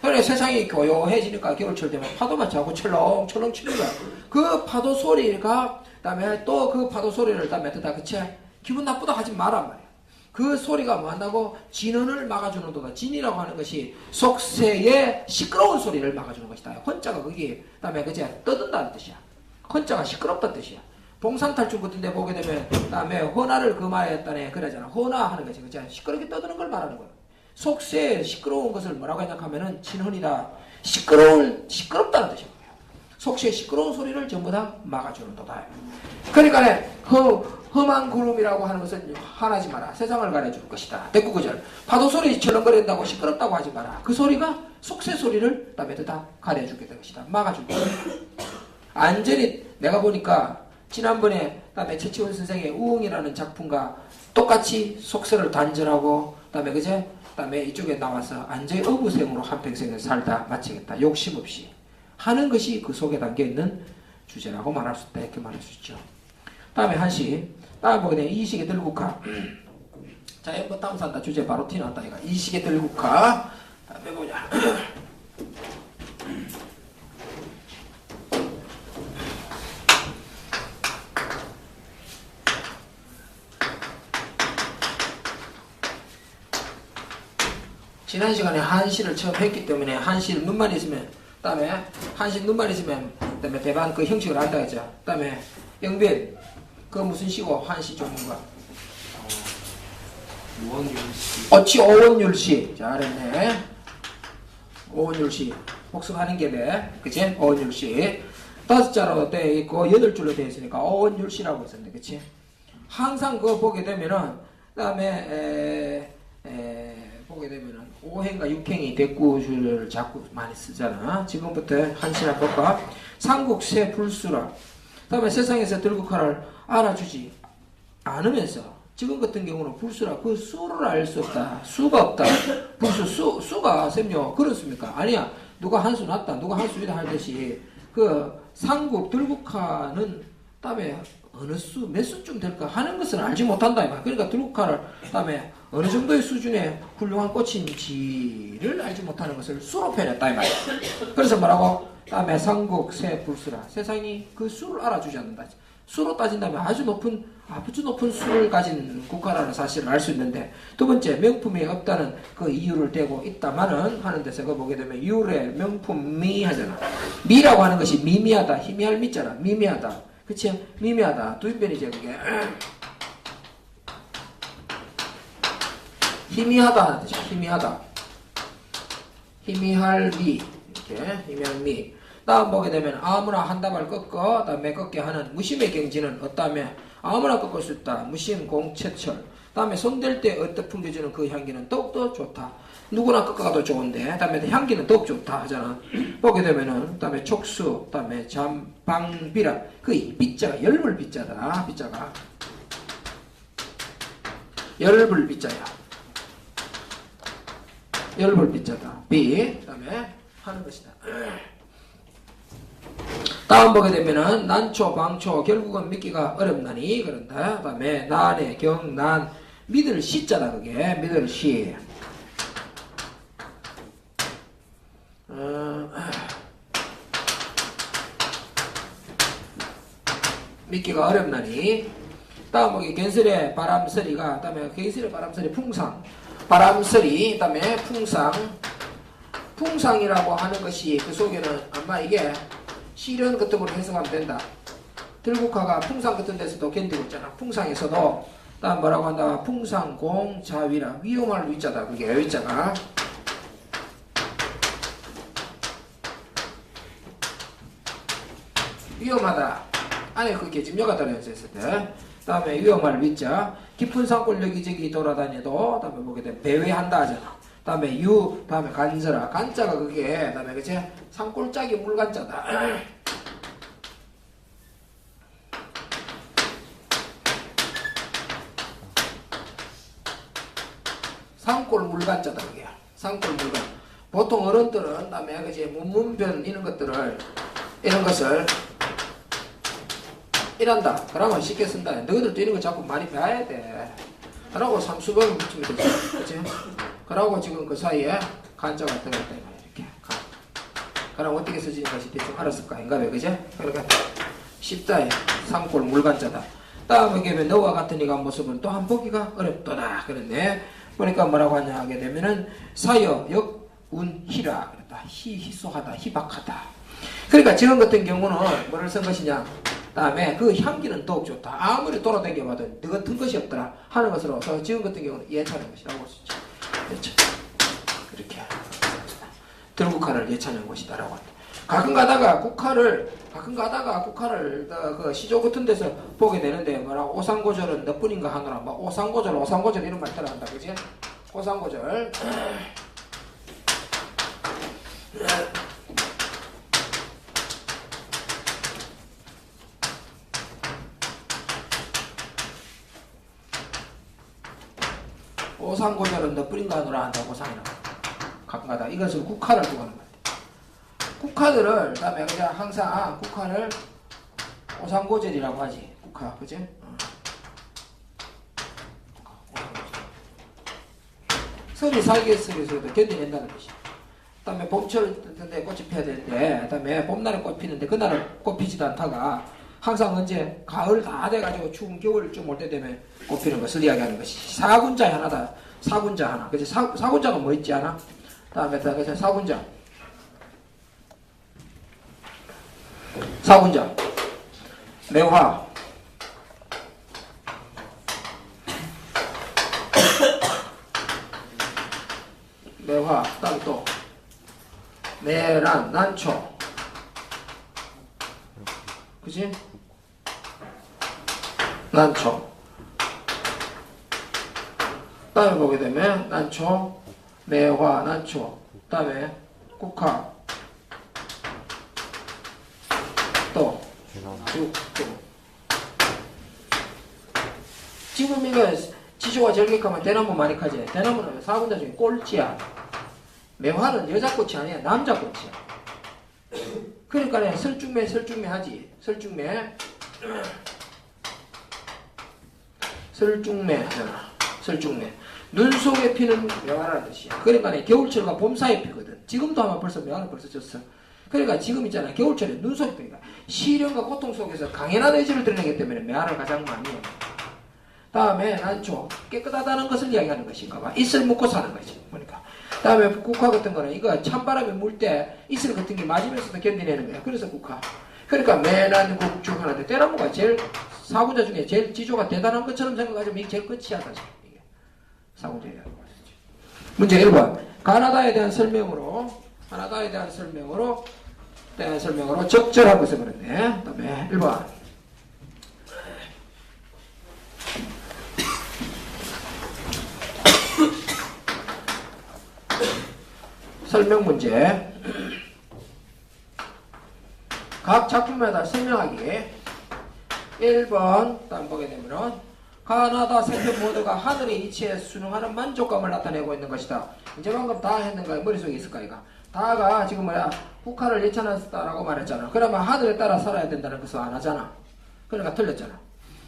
그래 세상이 고요해지니까 겨울철 되면 파도만 자꾸 철렁철렁 치는 거야. 그 파도 소리가 다음에 또 그 파도 소리를 다음에 듣다 그치? 기분 나쁘다 하지 마란 말이야. 그 소리가 뭐 한다고? 진헌을 막아주는 도다. 진이라고 하는 것이 속세의 시끄러운 소리를 막아주는 것이다. 헌자가 거기 다음에 그제 떠든다는 뜻이야. 헌자가 시끄럽다는 뜻이야. 봉산탈출 같은 데 보게 되면 다음에 헌화를 금하였다네 그러잖아. 헌화 하는 것이 그치? 시끄럽게 떠드는 걸 말하는 거야. 속세의 시끄러운 것을 뭐라고 생각하면은 진헌이다. 시끄럽다는 뜻이야. 속세의 시끄러운 소리를 전부 다 막아주는 도다. 그러니까 험한 구름이라고 하는 것은 화나지 마라. 세상을 가려줄 것이다. 대구구절. 파도 소리 철렁거린다고 시끄럽다고 하지 마라. 그 소리가 속세 소리를 다음에 다 가려주게 될 것이다. 막아줄 것이다. 완전히 내가 보니까 지난번에 다음에 최치원 선생의 우웅이라는 작품과 똑같이 속세를 단절하고 다음에 그제 다음에 이쪽에 나와서 완전히 어부생으로 한평생을 살다 마치겠다. 욕심 없이 하는 것이 그 속에 담겨 있는 주제라고 말할 수 있다. 이렇게 말할 수 있죠. 다음에 한시. 다음에 보게 되면 이식에 들국화. 자, 이거 다음 산다. 주제 바로 티났다. 이거. 이식에 들국화. 다음에 보자. 지난 시간에 한시를 처음 했기 때문에 한시를 눈만 있으면 다음에 한시 눈만 있으면 다음에 대반 그 형식을 안다 했죠. 다음에 영변 그 무슨 시고 한시 종류가 오원율시. 어치 오원율시. 잘했네. 오원율시 복습하는 게 돼. 그치? 오원율시 5자로 돼 있고 8줄로 돼 있으니까 오원율시라고 했었네. 그치? 항상 그거 보게 되면은 다음에 보게 되면은 5행과 6행이 대구줄을 자꾸 많이 쓰잖아. 지금부터 한시나 볼까? 삼국세 불수라. 다음에 세상에서 들국화를 알아주지 않으면서 지금 같은 경우는 불수라 그 수를 알 수 없다. 수가 없다. 불수 수가 쌤요 그렇습니까? 아니야. 누가 한수 났다. 누가 한수 위다 하듯이 그 삼국 들국화는 다음에 어느 수 몇 수쯤 될까 하는 것을 알지 못한다 이 말. 그러니까 들국화를 다음에 어느 정도의 수준의 훌륭한 꽃인지를 알지 못하는 것을 수로 표현했다 이 말이야. 그래서 뭐라고? 다음에 삼국세 불수라. 세상이 그 수를 알아주지 않는다. 수로 따진다면 아주 높은 수를 가진 국가라는 사실을 알 수 있는데, 두 번째 명품이 없다는 그 이유를 대고 있다마는 하는 데서 그 보게 되면 유래 명품 미 하잖아. 미라고 하는 것이 미미하다, 희미할 미잖아. 미미하다, 그치? 미미하다. 두인변이죠 그게. 희미하다 하는 뜻이죠. 희미하다. 희미할 미. 이렇게 희미할 미. 다음 보게 되면 아무나 한 다발 꺾어 다음에 꺾게 하는 무심의 경지는 어떠하며 아무나 꺾을 수 있다. 무심 공채철. 다음에 손댈 때 어떻게 풍겨주는 그 향기는 더욱더 좋다. 누구나 꺾어가도 좋은데 다음에 향기는 더욱 좋다 하잖아. 보게 되면은 다음에 촉수 다음에 잠방비라 그 비자가 열불 비자다. 비자가 열불 비자야. 열불 비자다. 비 다음에 하는 것이다. 다음 보게 되면은 난초 방초 결국은 믿기가 어렵나니 그런다. 다음에 난의 경난 믿을 시자다. 그게 믿을 시. 믿기가 어렵나니. 다음 보기 견설의 바람소리가 다음에 견설의 바람소리 풍상 바람소리 다음에 풍상 풍상이라고 하는 것이 그 속에는 아마 이게 시련 같은 걸로 해석하면 된다. 들국화가 풍상 같은 데서도 견디고 있잖아. 풍상에서도 다음 뭐라고 한다. 풍상공자위라 위험할 위자다. 그게 위자가 위험하다. 안에 그 계집녀가 들어있을 때 다음에 위험할 위자 깊은 산골 여기저기 돌아다녀도 다음에 보게 되면 배회한다 하잖아. 다음에 유 다음에 간저라 간자가 그게 다음에 그치 산골짜기 물간자다. 산골 물간자다. 그게 산골 물간. 보통 어른들은 다음에 그치 문문변 이런 것들을 이런 것을 이란다. 그러면 쉽게 쓴다. 너희들도 이런 거 자꾸 많이 배워야 돼. 그러고 삼수범을 붙이면 되지. 그치? 그러고 지금 그 사이에 간자가 들어있다. 이렇게. 그럼 어떻게 쓰지는 것이 대충 알았을 거 아닌가? 왜, 그지? 그러니까 쉽다. 삼골 물간자다. 다음에 보면 너와 같은 이가 모습은 또한 보기가 어렵도다. 그랬네. 보니까 뭐라고 하냐 하게 되면은 사여 역운희라. 그랬다. 희소하다. 희박하다. 그러니까 지금 같은 경우는 뭐를 쓴 것이냐? 다음에 그 향기는 더욱 좋다. 아무리 돌아다녀봐도 너 같은 것이 없더라 하는 것으로 지금 같은 경우는 예찬한 것이라고 할 수 있죠. 예찬. 그렇게 들국화를 예찬한 것이다라고 합니다. 가끔 가다가 국화를 그 시조 같은 데서 보게 되는데 뭐라 오상고절은 너뿐인가 하노라. 뭐 오상고절 이런 말 따라한다. 그지? 오상고절. 오상고절은 너뿐인가 하노라 한다고 오상이라고. 가끔가다 이것을 국화를 두고 하는 거야. 국화들을 다음에 그냥 항상 국화를 오상고절이라고 하지. 국화 그지? 설이 살겠으면서도 견뎌낸다는 것이. 다음에 봄철 때 꽃이 피어야 되는데 다음에 봄날에 꽃 피는데 그날은 꽃 피지도 않다가 항상 언제 가을 다 돼가지고 추운 겨울쯤 올 때 되면 꽃 피는 것을 이야기하는 것이. 사군자 하나다. 사군자 하나. 그치? 사군자가 뭐 있지 않아? 다음에 그치? 사군자. 사군자. 매화. 매화. 다음 또 매란, 난초. 그치? 난초. 다음에 보게 되면 난초, 매화, 난초. 다음에 국화. 또 쭉. 지금 이거 지조가 절개하면 대나무 많이 카지. 대나무는 사군자 중에 꼴찌야. 매화는 여자 꽃이 아니야. 남자 꽃이야. 그러니까 설중매 하지. 설중매 눈 속에 피는 매화라는 뜻이야. 그러니까 겨울철과 봄 사이에 피거든. 지금도 아마 벌써 매화는 벌써 졌어. 그러니까 지금 있잖아. 겨울철에 눈 속에 피니까 시련과 고통 속에서 강연한 의지를 드러내기 때문에 매화를 가장 많이 해. 다음에 난초 깨끗하다는 것을 이야기하는 것인가 봐. 이슬 묻고 사는 거지. 보니까. 다음에 국화 같은 거는 이거 찬바람에 물 때 이슬 같은 게 맞으면서도 견디내는 거야. 그래서 국화. 그러니까 매난국중 하는데 대나무가 제일 사군자 중에 제일 지조가 대단한 것처럼 생각하지만 이게 제일 끝이야 사실. 이게 사군자라고 할 수 있지. 문제 1번. 가나다에 대한 설명으로 적절한 것을 그랬네. 그 다음에 1번. 설명 문제. 각 작품마다 설명하기. 1번 다음 보게 되면은 가나다 세편 모두가 하늘의 이치에 순응하는 만족감을 나타내고 있는 것이다. 이제 방금 다 했는가 머릿속에 있을까 이가. 다가 지금 뭐야 국화를 예찬했다라고 말했잖아. 그러면 하늘에 따라 살아야 된다는 것을 안 하잖아. 그러니까 틀렸잖아.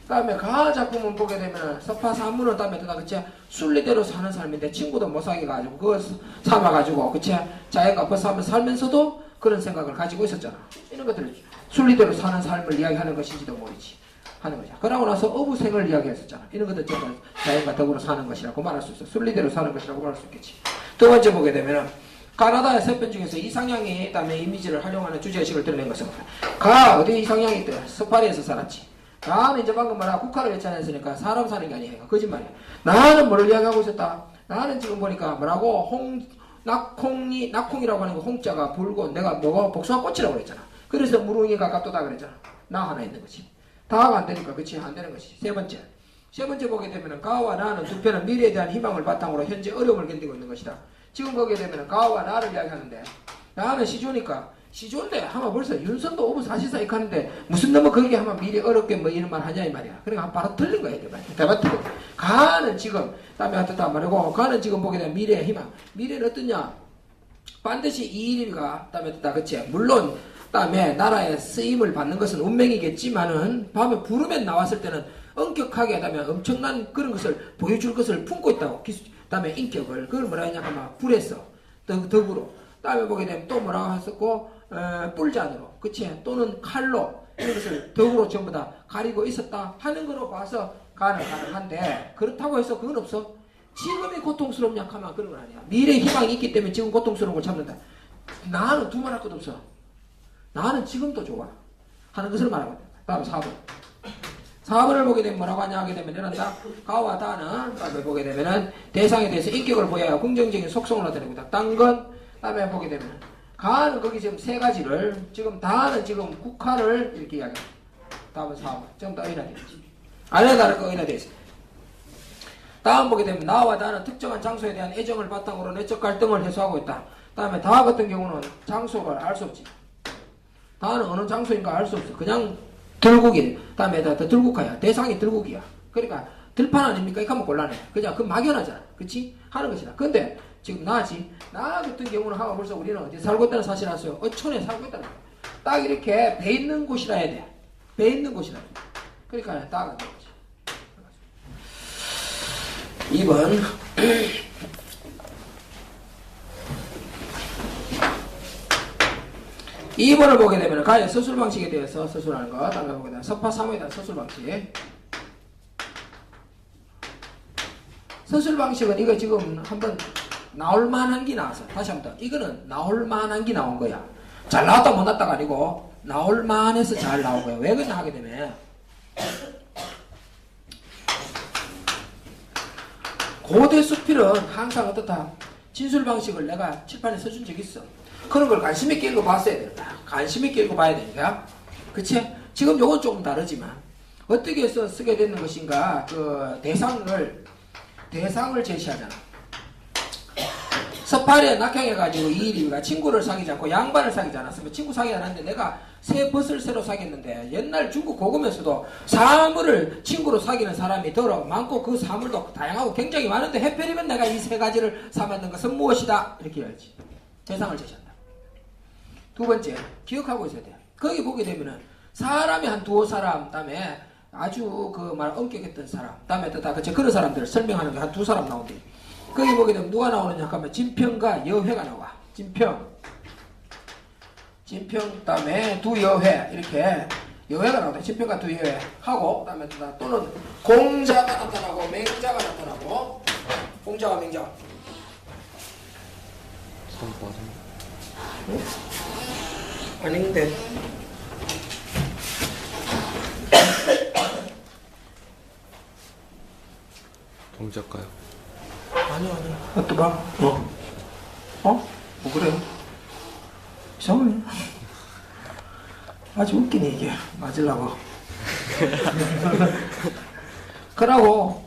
그 다음에 가 작품은 보게 되면은 서파사무는 다음에 다 그치 순리대로 사는 삶인데 친구도 못 사귀어가지고 그거 삼아가지고 그치 자기가 벌써 살면서도 그런 생각을 가지고 있었잖아. 이런 것들을 순리대로 사는 삶을 이야기하는 것인지도 모르지 하는 거죠. 그러고 나서 어부생을 이야기했었잖아. 이런 것들 전부 자연과 더불어 사는 것이라고 말할 수 있어. 순리대로 사는 것이라고 말할 수 있겠지. 두 번째 보게 되면은 가나다의 세편 중에서 이상향이 그다음에 이미지를 활용하는 주제의식을 드러낸 것은 가 어디 이상향이 있대? 스파리에서 살았지. 나는 이제 방금 말한 국화를 예찬했으니까 사람 사는 게 아니에요. 거짓말이야. 나는 뭐를 이야기하고 있었다? 나는 지금 보니까 뭐라고 낙콩이라고 하는 거 홍자가 불고 내가 뭐가 복숭아 꽃이라고 그랬잖아. 그래서 무릉이가 가깝다 그랬잖아. 나 하나 있는 거지. 다가 안 되니까 그치 안 되는 것이. 세 번째 보게 되면은 가와 나는 두 편은 미래에 대한 희망을 바탕으로 현재 어려움을 견디고 있는 것이다. 지금 보게 되면은 가와 나를 이야기하는데 나는 시조니까 시조인데 하면 벌써 윤선도 오브 사실사 이렇게 하는데 무슨 놈은 거기에 하면 미래 어렵게 뭐 이런 말 하냐 이 말이야. 그러니까 바로 틀린 거야 이게 말이야. 대박 틀린 거야. 가는 지금 다음에 어떻다 말이고 가는 지금 보게 되면 미래의 희망. 미래는 어떠냐? 반드시 이 일가 다음에 어떻다 그치? 물론 다음에 나라에 쓰임을 받는 것은 운명이겠지만은 밤에 부르면 나왔을 때는 엄격하게 다음에 엄청난 그런 것을 보여줄 것을 품고 있다고. 다음에 인격을 그걸 뭐라 하냐 하면 불에서 덕으로 다음에 보게 되면 또 뭐라고 했었고 뿔잔으로 그치 또는 칼로 이런 것을 덕으로 전부 다 가리고 있었다 하는 거로 봐서 가능한데 그렇다고 해서 그건 없어. 지금이 고통스럽냐 하면 그런 건 아니야. 미래의 희망이 있기 때문에 지금 고통스러운 걸 참는다. 나는 두말할 것 없어. 나는 지금도 좋아 하는 것을 말하고 있다. 다음 4번 4번을 보게 되면 뭐라고 하냐 하게 되면 이런다. 가와 다는 다음에 보게 되면은 대상에 대해서 인격을 보여야 긍정적인 속성을 나타내고 있다. 딴 건 다음에 보게 되면 가는 거기 지금 세 가지를 지금 다는 지금 국화를 이렇게 이야기합니다. 다음은 4번 지금 다 의인화되어 있지. 안에 다른 거 의인화되어 있어. 다음 보게 되면 나와 다는 특정한 장소에 대한 애정을 바탕으로 내적 갈등을 해소하고 있다. 다음에 다 같은 경우는 장소를 알 수 없지. 다는 어느 장소인가 알 수 없어. 그냥 들국이 다음에 다 들국화야. 대상이 들국이야. 그러니까 들판 아닙니까? 이거 하면 곤란해. 그냥 그 막연하잖아. 그치? 하는 것이다. 근데 지금 나지. 나 같은 경우는 하고 벌써 우리는 어디 살고 있다는 사실 알았어요. 어촌에 살고 있다는 거야. 딱 이렇게 배 있는 곳이라 해야 돼. 배 있는 곳이라. 그러니까 딱 안 되지. 2번 2번을 보게 되면 가의 서술 방식에 대해서 서술하는 것. 다음에 보게 되면 서파사무에 대한 서술 방식. 서술 방식은 이거 지금 한번 나올 만한 게 나왔어. 다시 한번 더. 이거는 나올 만한 게 나온 거야. 잘 나왔다 못 나왔다가 아니고 나올 만해서 잘 나온 거야. 왜 그러냐 하게 되면 고대 수필은 항상 어떻다. 진술 방식을 내가 칠판에 써준 적이 있어. 그런 걸 관심 있게 읽어봤어야 된다. 관심 있게 읽어봐야 되니까. 그치? 지금 요건 조금 다르지만 어떻게 해서 쓰게 되는 것인가 그 대상을 제시하잖아. 서파리에 낙향해가지고 이일이가 친구를 사귀지 않고 양반을 사귀지 않았으면 친구 사귀지 않았는데 내가 새 벗을 새로 사귀었는데 옛날 중국 고금에서도 사물을 친구로 사귀는 사람이 더러 많고 그 사물도 다양하고 굉장히 많은데 해필이면 내가 이 세 가지를 사만든 것은 무엇이다 이렇게 해야지. 대상을 제시한다. 두 번째 기억하고 있어야 돼. 거기 보게 되면은 사람이 한 두어 사람 다음에 아주 그 말 엄격했던 사람 다음에 또 다 그런 사람들을 설명하는 게 한 두 사람 나온대. 거기 보게 되면 누가 나오느냐 하면 진평과 여회가 나와. 진평 다음에 두 여회 이렇게 여회가 나온다. 진평과 두 여회 하고 다음에 또는 공자가 나타나고 맹자가 나타나고 공자와 맹자. 응? 아닌데. 동작가요. 아니야. 어떠봐? 뭐 그래? 이상하네. 아주 웃기네, 이게. 맞으려고. 그러고,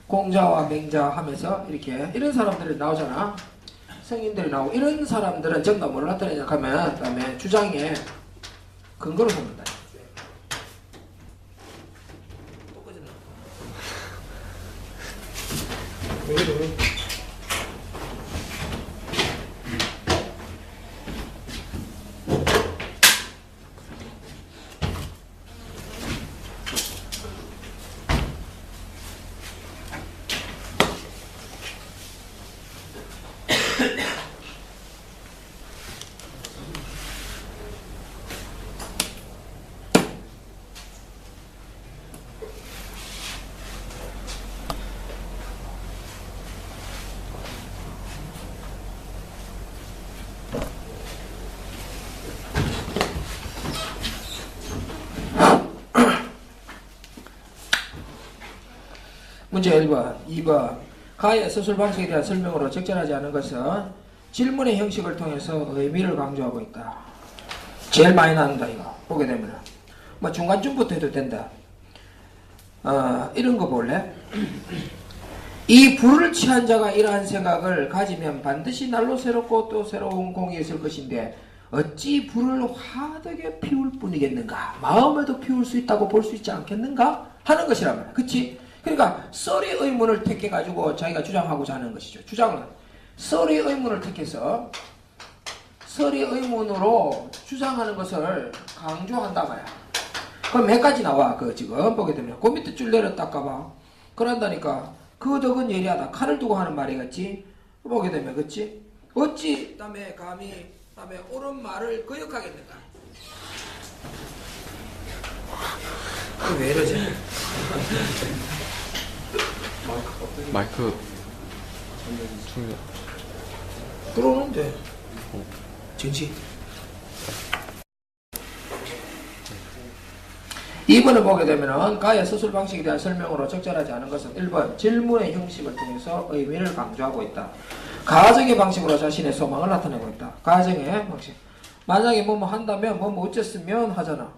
공자와 맹자 하면서 이렇게, 이런 사람들이 나오잖아. 성인들이 나오고, 이런 사람들은 전부 다 뭘 나타내냐 하면, 그 다음에 주장에 근거를 삼는다. 왜 그래? 문제 1번, 2번. 가의 서술 방식에 대한 설명으로 적절하지 않은 것은 질문의 형식을 통해서 의미를 강조하고 있다. 제일 많이 나온다, 이거. 보게 되면. 뭐 중간쯤부터 해도 된다. 이런 거 볼래? 이 불을 취한 자가 이러한 생각을 가지면 반드시 날로 새롭고 또 새로운 공이 있을 것인데 어찌 불을 화덕에 피울 뿐이겠는가? 마음에도 피울 수 있다고 볼 수 있지 않겠는가? 하는 것이란 말이야. 그치? 그러니까 썰의 의문을 택해가지고 자기가 주장하고자 하는 것이죠. 주장은 썰의 의문을 택해서 썰의 의문으로 주장하는 것을 강조한다 말이야. 그럼 몇 가지 나와? 그 지금 보게 되면 그 밑에 줄 내려 닦아봐. 그런다니까 그 덕은 예리하다. 칼을 두고 하는 말이겠지. 보게 되면 그치? 어찌 다음에 감히 다음에 옳은 말을 거역하겠는가? 왜 이러지? 마이크 충전. 들어오는데 정지. 2번을 보게 되면은 가의 서술 방식에 대한 설명으로 적절하지 않은 것은 1번 질문의 형식을 통해서 의미를 강조하고 있다. 가정의 방식으로 자신의 소망을 나타내고 있다. 가정의 방식. 만약에 뭐뭐 한다면 뭐뭐 어쨌으면 하잖아.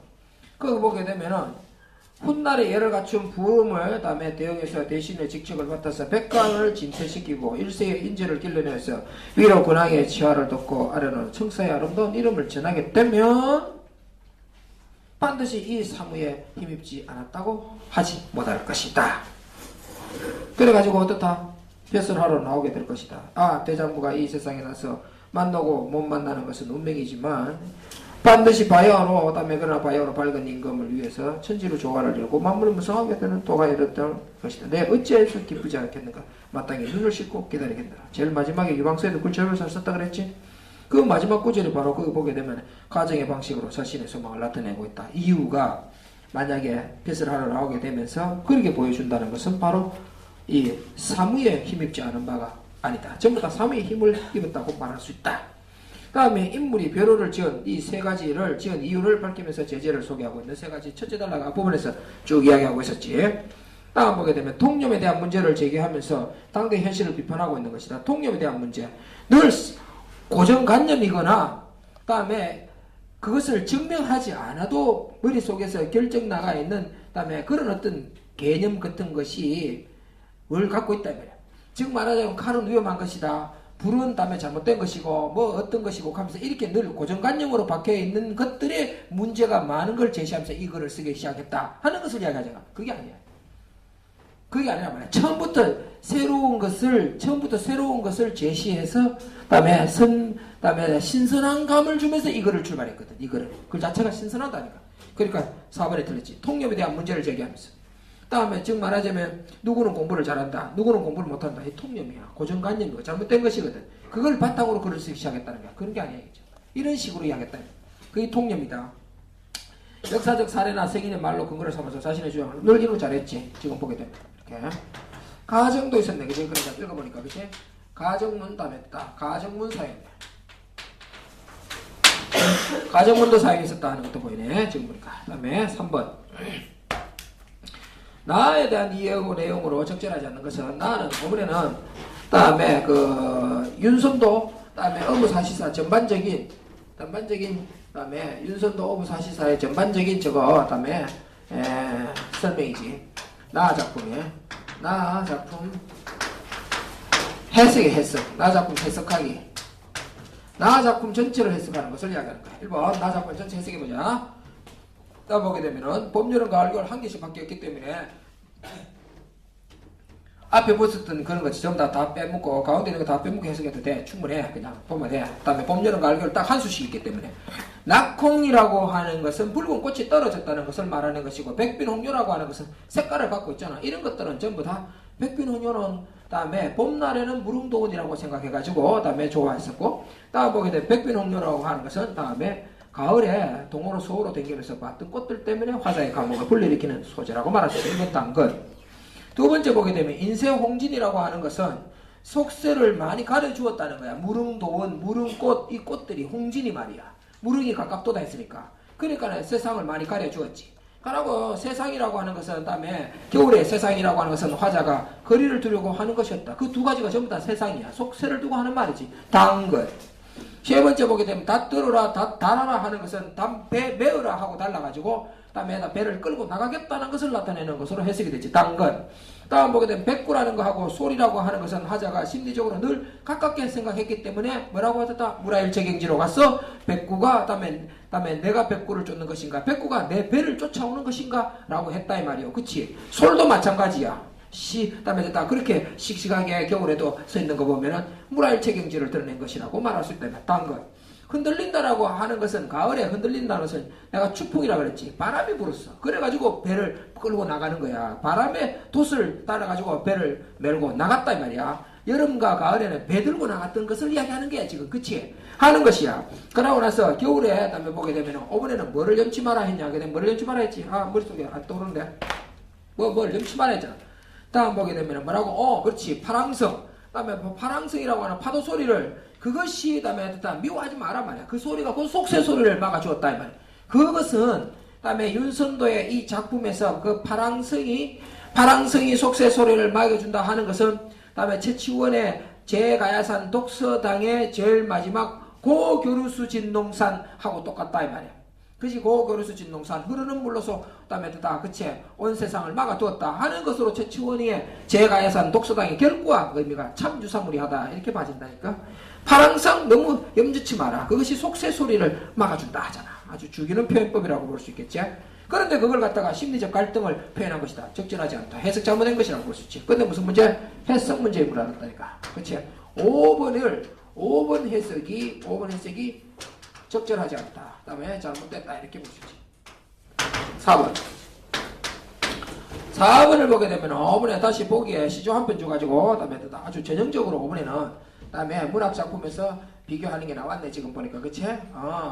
그거 보게 되면은 훗날에 예를 갖춘 부음을 다음에 대응해서 대신의 직책을 맡아서 백관을 진퇴시키고 일세의 인재를 길러내서 위로 근황의 치화를 돕고 아래로 청사의 아름다운 이름을 전하게 되면 반드시 이 사무에 힘입지 않았다고 하지 못할 것이다. 그래가지고 어떻다? 벼슬 하러 나오게 될 것이다. 아, 대장부가 이 세상에 나서 만나고 못 만나는 것은 운명이지만 반드시 바야흐로 그다음에 그러나 바야흐로 밝은 임금을 위해서 천지로 조화를 이루고 만물을 무성하게 되는 도가 이뤘던 것이다. 내 어찌해서 기쁘지 않겠는가? 마땅히 눈을 씻고 기다리겠다. 제일 마지막에 유방서에도 굴절을 잘 썼다 그랬지? 그 마지막 구절이 바로 그거 보게 되면 가정의 방식으로 자신의 소망을 나타내고 있다. 이유가 만약에 벼슬 하러 나오게 되면서 그렇게 보여준다는 것은 바로 이 사무에 힘입지 않은 바가 아니다. 전부 다 사무에 힘을 입었다고 말할 수 있다. 다음에 인물이 벼로를 지은 이 세 가지를 지은 이유를 밝히면서 제재를 소개하고 있는 세 가지 첫째 단락 앞부분에서 쭉 이야기하고 있었지. 다음 보게 되면 통념에 대한 문제를 제기하면서 당대 현실을 비판하고 있는 것이다. 통념에 대한 문제. 늘 고정관념이거나 다음에 그것을 증명하지 않아도 머릿속에서 결정 나가 있는 다음에 그런 어떤 개념 같은 것이 뭘 갖고 있다 말이야. 즉 말하자면 칼은 위험한 것이다. 불은 다음에 잘못된 것이고 뭐 어떤 것이고 하면서 이렇게 늘 고정관념으로 박혀있는 것들에 문제가 많은 걸 제시하면서 이거를 쓰기 시작했다 하는 것을 이야기하잖아. 그게 아니야. 그게 아니라 말이야. 처음부터 새로운 것을 제시해서 다음에 신선한 감을 주면서 이거를 출발했거든. 이거를. 그 자체가 신선하다니까. 그러니까 4번에 틀렸지. 통념에 대한 문제를 제기하면서. 다음에 즉 말하자면 누구는 공부를 잘한다. 누구는 공부를 못한다. 이 통념이야. 고정관념이고 잘못된 것이거든. 그걸 바탕으로 글을 쓰기 시작했다는 거야. 그런 게 아니겠죠. 이런 식으로 이야기했다. 그게 통념이다. 역사적 사례나 세계인의 말로 근거를 삼아서 자신의 주장을 늘 이루고 잘했지. 지금 보게 되면 이렇게 가정도 있었네. 그지? 그러니까 읽어보니까 그지? 가정문 담했다. 가정문 사용. 가정문도 사용했었다 하는 것도 보이네. 지금 보니까. 그 다음에 3번. 나에 대한 이해하고 내용으로 적절하지 않는 것은 나는 오번에는 다음에 그 윤선도 다음에 어부사시사 전반적인 다음에 윤선도 어부사시사의 전반적인 저거 다음에 설명이지. 나 작품 해석의 해석. 나 작품 해석하기. 나 작품 전체를 해석하는 것을 이야기하는 거야. 1번 나 작품 전체 해석해보자. 따보게 되면은 봄, 여름, 가을, 겨울 한 개씩 바뀌었기 때문에 앞에 보셨던 그런 거 전부 다 빼먹고 가운데 있는 거 다 빼먹고 해석해도 돼. 충분해. 그냥 보면 돼. 그 다음에 봄, 여름, 가을, 겨울 딱 한 수씩 있기 때문에 낙홍이라고 하는 것은 붉은 꽃이 떨어졌다는 것을 말하는 것이고 백빈홍료라고 하는 것은 색깔을 갖고 있잖아. 이런 것들은 전부 다 백빈홍료는 다음에 봄날에는 무릉도원이라고 생각해가지고 다음에 좋아했었고 다음 보게 되면 백빈홍료라고 하는 것은 다음에 가을에 동호로 소호로 댕기면서 봤던 꽃들 때문에 화자의 감옥을 불러일으키는 소재라고 말할 수 있는 이건 단 것. 두 번째 보게 되면 인쇄홍진이라고 하는 것은 속세를 많이 가려주었다는 거야. 무릉도원, 무릉꽃, 이 꽃들이 홍진이 말이야. 무릉이 가깝도다 했으니까. 그러니까 세상을 많이 가려주었지. 그러고 세상이라고 하는 것은 다음에 겨울에 세상이라고 하는 것은 화자가 거리를 두려고 하는 것이었다. 그 두 가지가 전부 다 세상이야. 속세를 두고 하는 말이지. 단 것. 세 번째 보게 되면 닷들어라, 달아라 하는 것은 배 메어라 하고 달라가지고 다음에 배를 끌고 나가겠다는 것을 나타내는 것으로 해석이 되지. 단 것. 다음 보게 되면 백구라는 거하고 소리라고 하는 것은 화자가 심리적으로 늘 가깝게 생각했기 때문에 뭐라고 하셨다? 무라일체경지로 가서 백구가 다음에 내가 백구를 쫓는 것인가? 백구가 내 배를 쫓아오는 것인가? 라고 했다 이 말이요. 그치? 솔도 마찬가지야. 다음에 다 그렇게 씩씩하게 겨울에도 서 있는 거 보면은 무라일체경지를 드러낸 것이라고 말할 수 있다. 단 것. 흔들린다라고 하는 것은 가을에 흔들린다는 것은 내가 추풍이라 그랬지. 바람이 불었어. 그래가지고 배를 끌고 나가는 거야. 바람의 돛을 따라가지고 배를 메고 나갔다 이 말이야. 여름과 가을에는 배 들고 나갔던 것을 이야기하는 거야 지금. 그치? 하는 것이야. 그러고 나서 겨울에 다음에 보게 되면 이번에는 뭐를 염치 마라 했냐. 그래 뭐를 염치 마라 했지. 머릿속에 안 떠오르는데 뭘 염치 마라 했잖아. 다음 보게 되면 뭐라고? 그렇지. 파랑성. 다음에 파랑성이라고 하는 파도 소리를 그것이 다음에 미워하지 마라 말이야. 그 소리가 그 속세 소리를 막아주었다 이 말이야. 그것은 다음에 윤선도의 이 작품에서 그 파랑성이 속세 소리를 막아준다 하는 것은 다음에 최치원의 제가야산 독서당의 제일 마지막 고교류수 진농산하고 똑같다 이 말이야. 그것이 고교류수 진농산 흐르는 물로서 다음에 다 그치 온 세상을 막아두었다 하는 것으로 최치원의 제가야산 독서당의 결구와 의미가 참 유사무리하다 이렇게 봐진다니까. 파랑성 너무 염두치 마라. 그것이 속세 소리를 막아준다 하잖아. 아주 죽이는 표현법이라고 볼 수 있겠지. 그런데 그걸 갖다가 심리적 갈등을 표현한 것이다. 적절하지 않다. 해석 잘못된 것이라고 볼 수 있지. 근데 무슨 문제? 해석 문제에 불안하다니까. 그치? 5번 해석이 적절하지 않다. 그 다음에 잘못됐다. 이렇게 볼 수 있지. 4번을 보게 되면 5번에 다시 보기에 시조 한 편 줘가지고 그다음에 아주 전형적으로 5번에는 그다음에 문학 작품에서 비교하는 게 나왔네 지금 보니까. 그치?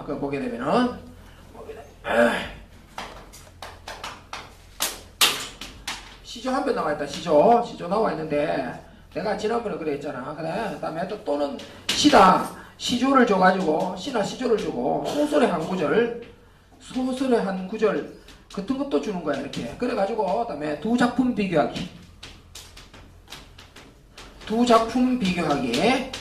그거 보게 되면은 시조 한 편 나와 있다. 시조 나와 있는데 내가 지난번에 그래 했잖아. 그래. 그다음에 또는 시조를 줘가지고 시조를 주고 소설의 한 구절 같은 것도 주는 거야 이렇게. 그래가지고 그다음에 두 작품 비교하기.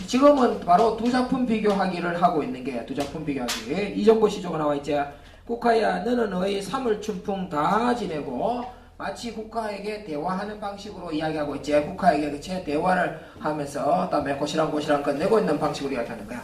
지금은 바로 두 작품 비교하기를 하고 있는 게 두 작품 비교하기. 이정보 시조가 나와 있지. 국화야 너는 의 3월 춘풍 다 지내고 마치 국화에게 대화하는 방식으로 이야기하고 있지. 국화에게 그치 대화를 하면서 다음에 고시랑 건네고 있는 방식으로 이야기하는 거야.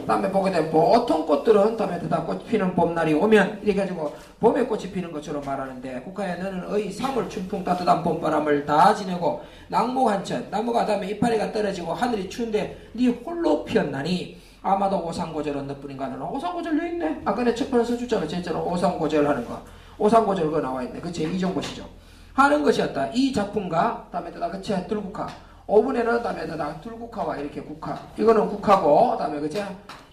다음에 보게 되면 보통 꽃들은 다음에 다 꽃 피는 봄날이 오면 이렇게 가지고 봄에 꽃이 피는 것처럼 말하는데 국화에 너는 의 3월 춘풍 따뜻한 봄바람을 다 지내고 낙목한천 나무가 다음에 이파리가 떨어지고 하늘이 추운데 네 홀로 피었나니 아마도 오상고절은 너뿐인가. 하는 오상고절 여기 있네. 아까 내 첫 번에 써줬잖아. 제처럼 오상고절 하는 거. 오상고절 그거 나와 있네. 그치? 이정보시죠. 하는 것이었다. 이 작품과 다음에 그치? 들국화. 5분에는 다음에 들국화와 이렇게 국화. 이거는 국화고 다음에 그치?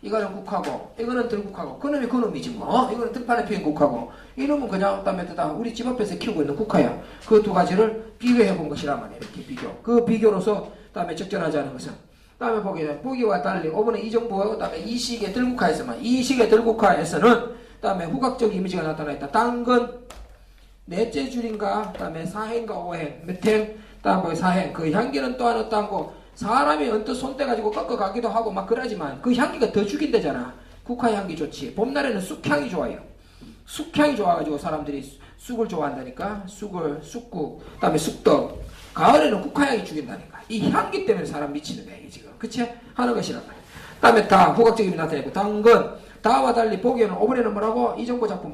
이거는 국화고 이거는 들국화고 그놈이 그놈이지 뭐. 이거는 들판에 피운 국화고 이놈은 그냥 다음에 우리 집 앞에서 키우고 있는 국화야. 그 두 가지를 비교해 본 것이란 말이야. 이렇게 비교. 그 비교로서 다음에 적절하지 않은 것은 다음에 보기와 달리 5분의 이 정보 다음에 이 시기의 들국화에서만 이 시기의 들국화에서는 다음에 후각적 이미지가 나타나 있다. 딴 건 넷째 줄인가, 그다음에 사행과 오행, 몇 행, 그다음에 사행. 그 향기는 또한 어떠하고 사람이 언뜻 손대 가지고 꺾어 가기도 하고 막 그러지만 그 향기가 더 죽인다잖아. 국화 향기 좋지. 봄날에는 쑥향이 좋아요. 쑥향이 좋아가지고 사람들이 쑥을 좋아한다니까. 쑥국, 그다음에 쑥떡. 가을에는 국화향이 죽인다니까. 이 향기 때문에 사람 미치는 거야 이게 지금. 그치? 하는 것이란 말이야. 그다음에 다 후각적임이 나타내고 당근. 다와 달리 보기에는 5번에는 뭐라고? 이정보 작품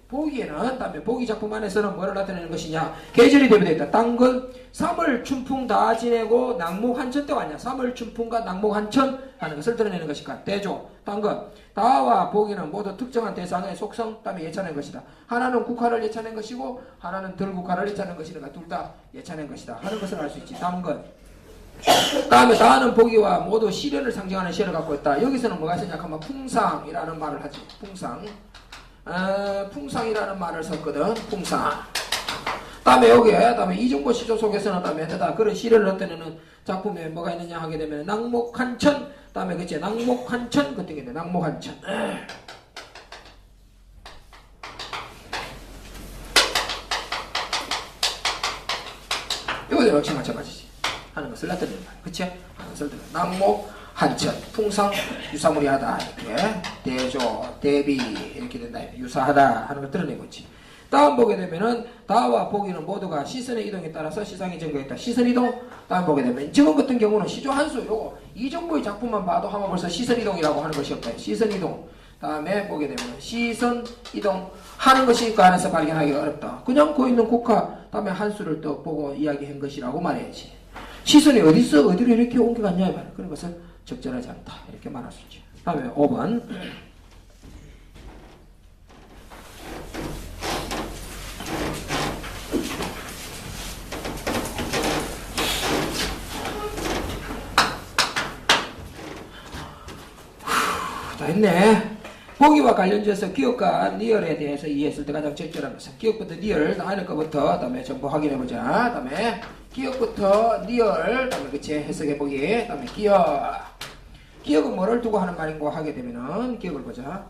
보기에는 다음에 보기 작품 안에서는 뭐를 나타내는 것이냐? 계절이 대비되어 있다. 당근 3월 춘풍 다 지내고 낙목 한천 때 왔냐? 3월 춘풍과 낙목 한천 하는 것을 드러내는 것이니까 대조 당근 다와 보기는 모두 특정한 대상의 속성 다음에 예찬한 것이다. 하나는 국화를 예찬한 것이고 하나는 덜 국화를 예찬한 것이니까 둘 다 예찬한 것이다 하는 것을 알 수 있지. 당근 다음에 다는 보기와 모두 시련을 상징하는 시를 갖고 있다. 여기서는 뭐가 있었냐 하면 풍상이라는 말을 하지. 풍상이라는 말을 썼거든. 풍상. 다음에 여기에 다음에 이중고 시조 속에서는 다음에 그런 시를 나타내는 작품에 뭐가 있느냐 하게 되면 낙목한천 다음에 그치 낙목한천 같은 게 있네. 낙목한천. 이거도 역시 마찬가지지. 하는 것을 나타내는 거야. 그치? 하는 것을 낙목 한천, 풍상, 유사무리하다 이렇게 대조, 대비 이렇게 된다. 유사하다 하는 걸 드러내고 있지. 다음 보게 되면은 다와 보기는 모두가 시선의 이동에 따라서 시상이 증가했다. 시선 이동. 다음 보게 되면 지금 같은 경우는 시조 한수 요거 이 정도의 작품만 봐도 하면 벌써 시선 이동이라고 하는 것이 없다. 시선 이동. 다음에 보게 되면 시선 이동 하는 것이 그 안에서 발견하기가 어렵다. 그냥 그 있는 국화 다음에 한수를 또 보고 이야기한 것이라고 말해야지. 시선이 어디서 어디로 이렇게 옮겨갔냐 말이야. 그런 것을 적절하지 않다. 이렇게 말할 수 있지. 다음에 5번. 다 했네. 보기와 관련지어서 기억과 니얼에 대해서 이해했을 때 가장 적절한 것은 기억부터 니얼, 하는 것부터 다음에 전부 확인해보자. 다음에 기억부터 니얼, 다음에 그치 해석해보기. 다음에 기억은 뭐를 두고 하는 말인고 하게 되면은 기억을 보자.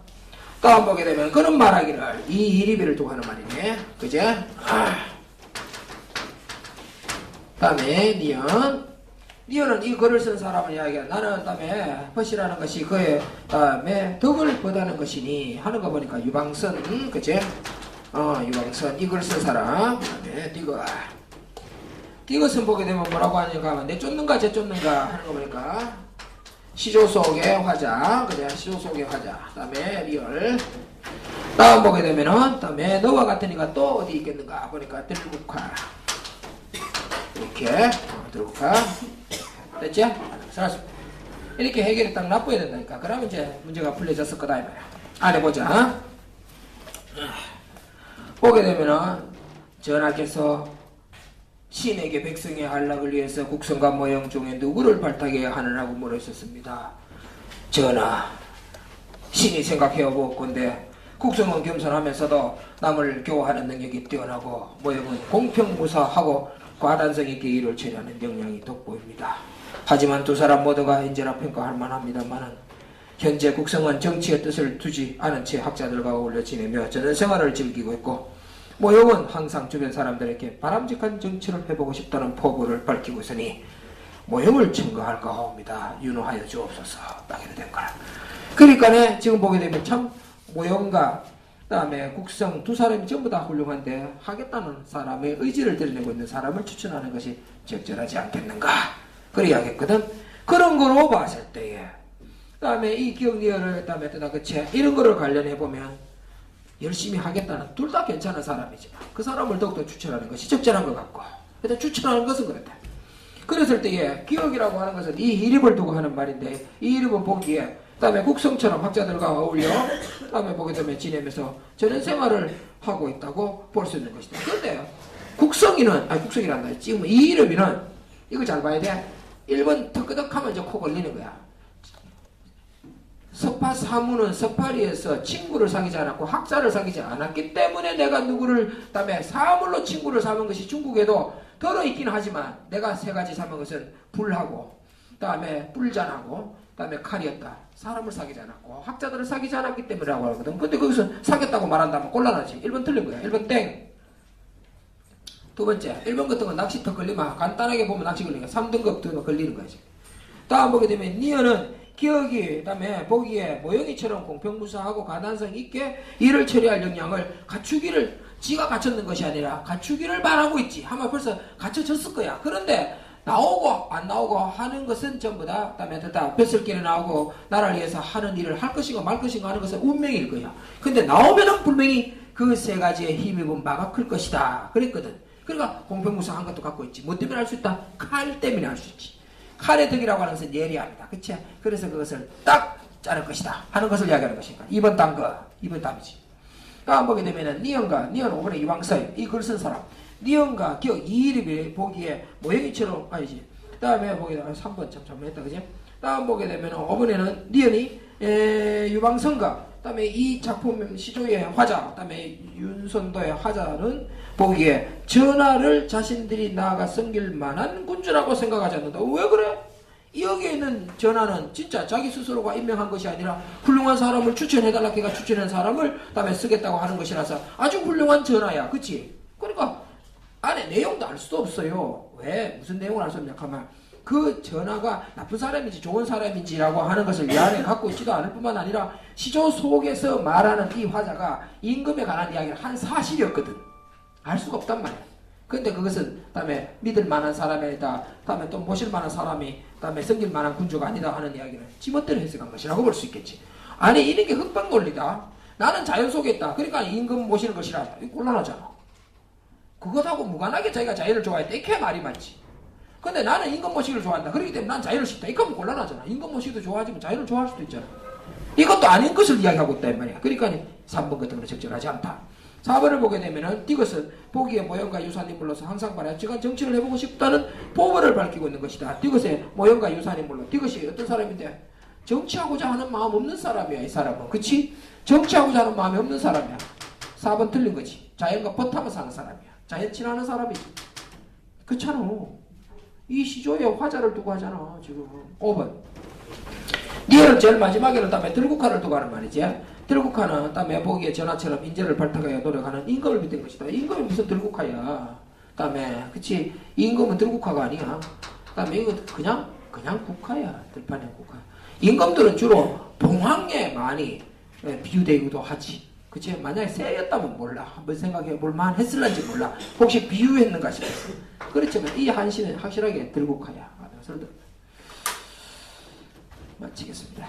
다음 보게 되면 그는 말하기를 이 이리비를 두고 하는 말이네. 그제? 다음에 니언은 이 글을 쓴 사람을 이야기해. 나는 다음에 벗이라는 것이 그의 다음에 덕을 보다는 것이니 하는 거 보니까 유방선 그치? 유방선 이 글을 쓴 사람. 다음에 디귿은 보게 되면 뭐라고 하는가 하면 내 쫓는가 제 쫓는가 하는 거 보니까 시조 속의 화자 그냥 시조 속의 화자. 다음에 리얼. 다음 보게 되면은 다음에 너와 같으니까 또 어디 있겠는가 보니까 들국화 이렇게 들국화 됐지? 이렇게 해결이 딱 납부해야 된다니까. 그러면 이제 문제가 풀려졌을 거다 이 말이야. 안에 보자. 보게 되면은 전하께서 신에게 백성의 안락을 위해서 국성과 모형 중에 누구를 발탁해야 하느라고 물으셨습니다. 전하, 신이 생각해 보건대 국성은 겸손하면서도 남을 교화하는 능력이 뛰어나고 모형은 공평무사하고 과단성 있게 일을 처리하는 역량이 돋보입니다. 하지만 두 사람 모두가 인재라 평가할 만합니다만은 현재 국성은 정치의 뜻을 두지 않은 채 학자들과 어울려 지내며 저는 생활을 즐기고 있고 모형은 항상 주변 사람들에게 바람직한 정치를 해보고 싶다는 포부를 밝히고 있으니 모형을 청구할까 하옵니다. 윤호하여 주옵소서. 딱 이렇게 된 거야. 그러니까 지금 보게 되면 참 모형과 그다음에 국성 두 사람이 전부 다 훌륭한데 하겠다는 사람의 의지를 드러내고 있는 사람을 추천하는 것이 적절하지 않겠는가 그래 하겠거든. 그런 거로 봤을 때에 그다음에 이 기억리얼을 그다음에 그치 이런 거를 관련해 보면 열심히 하겠다는 둘 다 괜찮은 사람이지만 그 사람을 더욱더 추천하는 것이 적절한 것 같고 일단 추천하는 것은 그렇다. 그랬을 때에 기억이라고 하는 것은 이 이름을 두고 하는 말인데 이 이름은 보기에 그다음에 국성처럼 학자들과 어울려 그다음에 보게 되면 지내면서 저런 생활을 하고 있다고 볼 수 있는 것이다. 그런데 국성이란다. 지금 이 이름이는 이거 잘 봐야 돼. 1번 터끄덕하면 이제 코 걸리는 거야. 서파 사무는 서파리에서 친구를 사귀지 않았고 학자를 사귀지 않았기 때문에 내가 누구를 그다음에 사물로 친구를 삼은 것이 중국에도 들어있긴 하지만 내가 세 가지 삼은 것은 불하고 그다음에 뿔잔하고 그다음에 칼이었다. 사람을 사귀지 않았고 학자들을 사귀지 않았기 때문이라고 하거든. 근데 거기서 사귀었다고 말한다면 곤란하지. 1번 틀린 거야. 1번 땡. 두 번째, 1번 같은 건 낚시터 걸리면 간단하게 보면 낚시 걸리니까 3등급 더 걸리는 거지. 다음 보게 되면 니은은 기억이, 그다음에 보기에 모형이처럼 공평무사하고 가난성 있게 일을 처리할 역량을 갖추기를 지가 갖췄는 것이 아니라 갖추기를 바라고 있지. 하면 벌써 갖춰졌을 거야. 그런데 나오고 안 나오고 하는 것은 전부 다, 그다음에 됐다 뱃슬길에 나오고 나라를 위해서 하는 일을 할 것인가 말 것인가 하는 것은 운명일 거야. 근데 나오면은 분명히 그 세 가지의 힘입은 바가 클 것이다. 그랬거든. 그러니까 공평무사한 것도 갖고 있지. 뭐 때문에 할 수 있다? 칼 때문에 할 수 있지. 칼의 덕이라고 하는 것은 예리합니다. 그치? 그래서 그것을 딱 자를 것이다 하는 것을 이야기하는 것이니까 2번 딴 거, 2번 답이지. 다음 보게 되면은 니은 5번에 이왕서이 이 글 쓴 사람 니은과 기억 이 이름이 보기에 모형이처럼 아니지. 그 다음에 보게 되면 3번 참 잘못했다 그지? 다음 보게 되면 5번에는 니은이 유방선가, 그 다음에 이 작품 시조의 화자, 그 다음에 윤선도의 화자는 보기에 전하를 자신들이 나아가 섬길 만한 군주라고 생각하지 않는다. 왜 그래? 여기에 있는 전하는 진짜 자기 스스로가 임명한 것이 아니라 훌륭한 사람을 추천해달라 걔가 추천한 사람을 다음에 쓰겠다고 하는 것이라서 아주 훌륭한 전하야. 그치? 그러니까 안에 내용도 알 수도 없어요. 왜? 무슨 내용을 알 수 없냐 하면 그 전하가 나쁜 사람인지 좋은 사람인지라고 하는 것을 이 안에 갖고 있지도 않을 뿐만 아니라 시조 속에서 말하는 이 화자가 임금에 관한 이야기를 한 사실이었거든. 알 수가 없단 말이야. 근데 그것은 다음에 믿을 만한 사람이다, 다음에 또 모실 만한 사람이, 다음에 섬길 만한 군주가 아니다 하는 이야기를 지멋대로 해석한 것이라고 볼 수 있겠지. 아니 이런 게 흑백 논리다. 나는 자연 속에 있다. 그러니까 임금 모시는 것이라. 이거 곤란하잖아. 그것하고 무관하게 자기가 자연을 좋아했다. 이렇게 말이 맞지. 근데 나는 임금 모시기를 좋아한다. 그렇기 때문에 난 자연을 싫다. 이거 하면 곤란하잖아. 임금 모시기도 좋아하지만 자연을 좋아할 수도 있잖아. 이것도 아닌 것을 이야기하고 있다 이 말이야. 그러니까 3번 같은 건 적절하지 않다. 4번을 보게 되면은 이것은 보기에 모형과 유산인물로서 항상 말해 지가 정치를 해보고 싶다는 포부를 밝히고 있는 것이다. 이것의 모형과 유산인물로 이것이 어떤 사람인데 정치하고자 하는 마음 없는 사람이야. 이 사람은. 그치? 정치하고자 하는 마음이 없는 사람이야. 4번 틀린 거지. 자연과 버타며 사는 사람이야. 자연 친하는 사람이지. 그렇잖아. 이 시조의 화자를 두고 하잖아. 지금 5번 니은 제일 마지막에는 다음에 들국화를 두고 하는 말이지. 들국화는 다음에 보기에 전하처럼 인재를 발탁하여 노력하는 임금을 믿는 것이다. 임금이 무슨 들국화야. 다음에 그치? 임금은 들국화가 아니야. 다음에 이거 그냥 국화야. 들판의 국화. 임금들은 주로 봉황에 많이 비유되기도 하지. 그치? 만약에 새였다면 몰라. 한번 생각해 볼만 했을런지 몰라. 혹시 비유했는가 싶었어. 그렇지만 이 한시는 확실하게 들국화야. 마치겠습니다.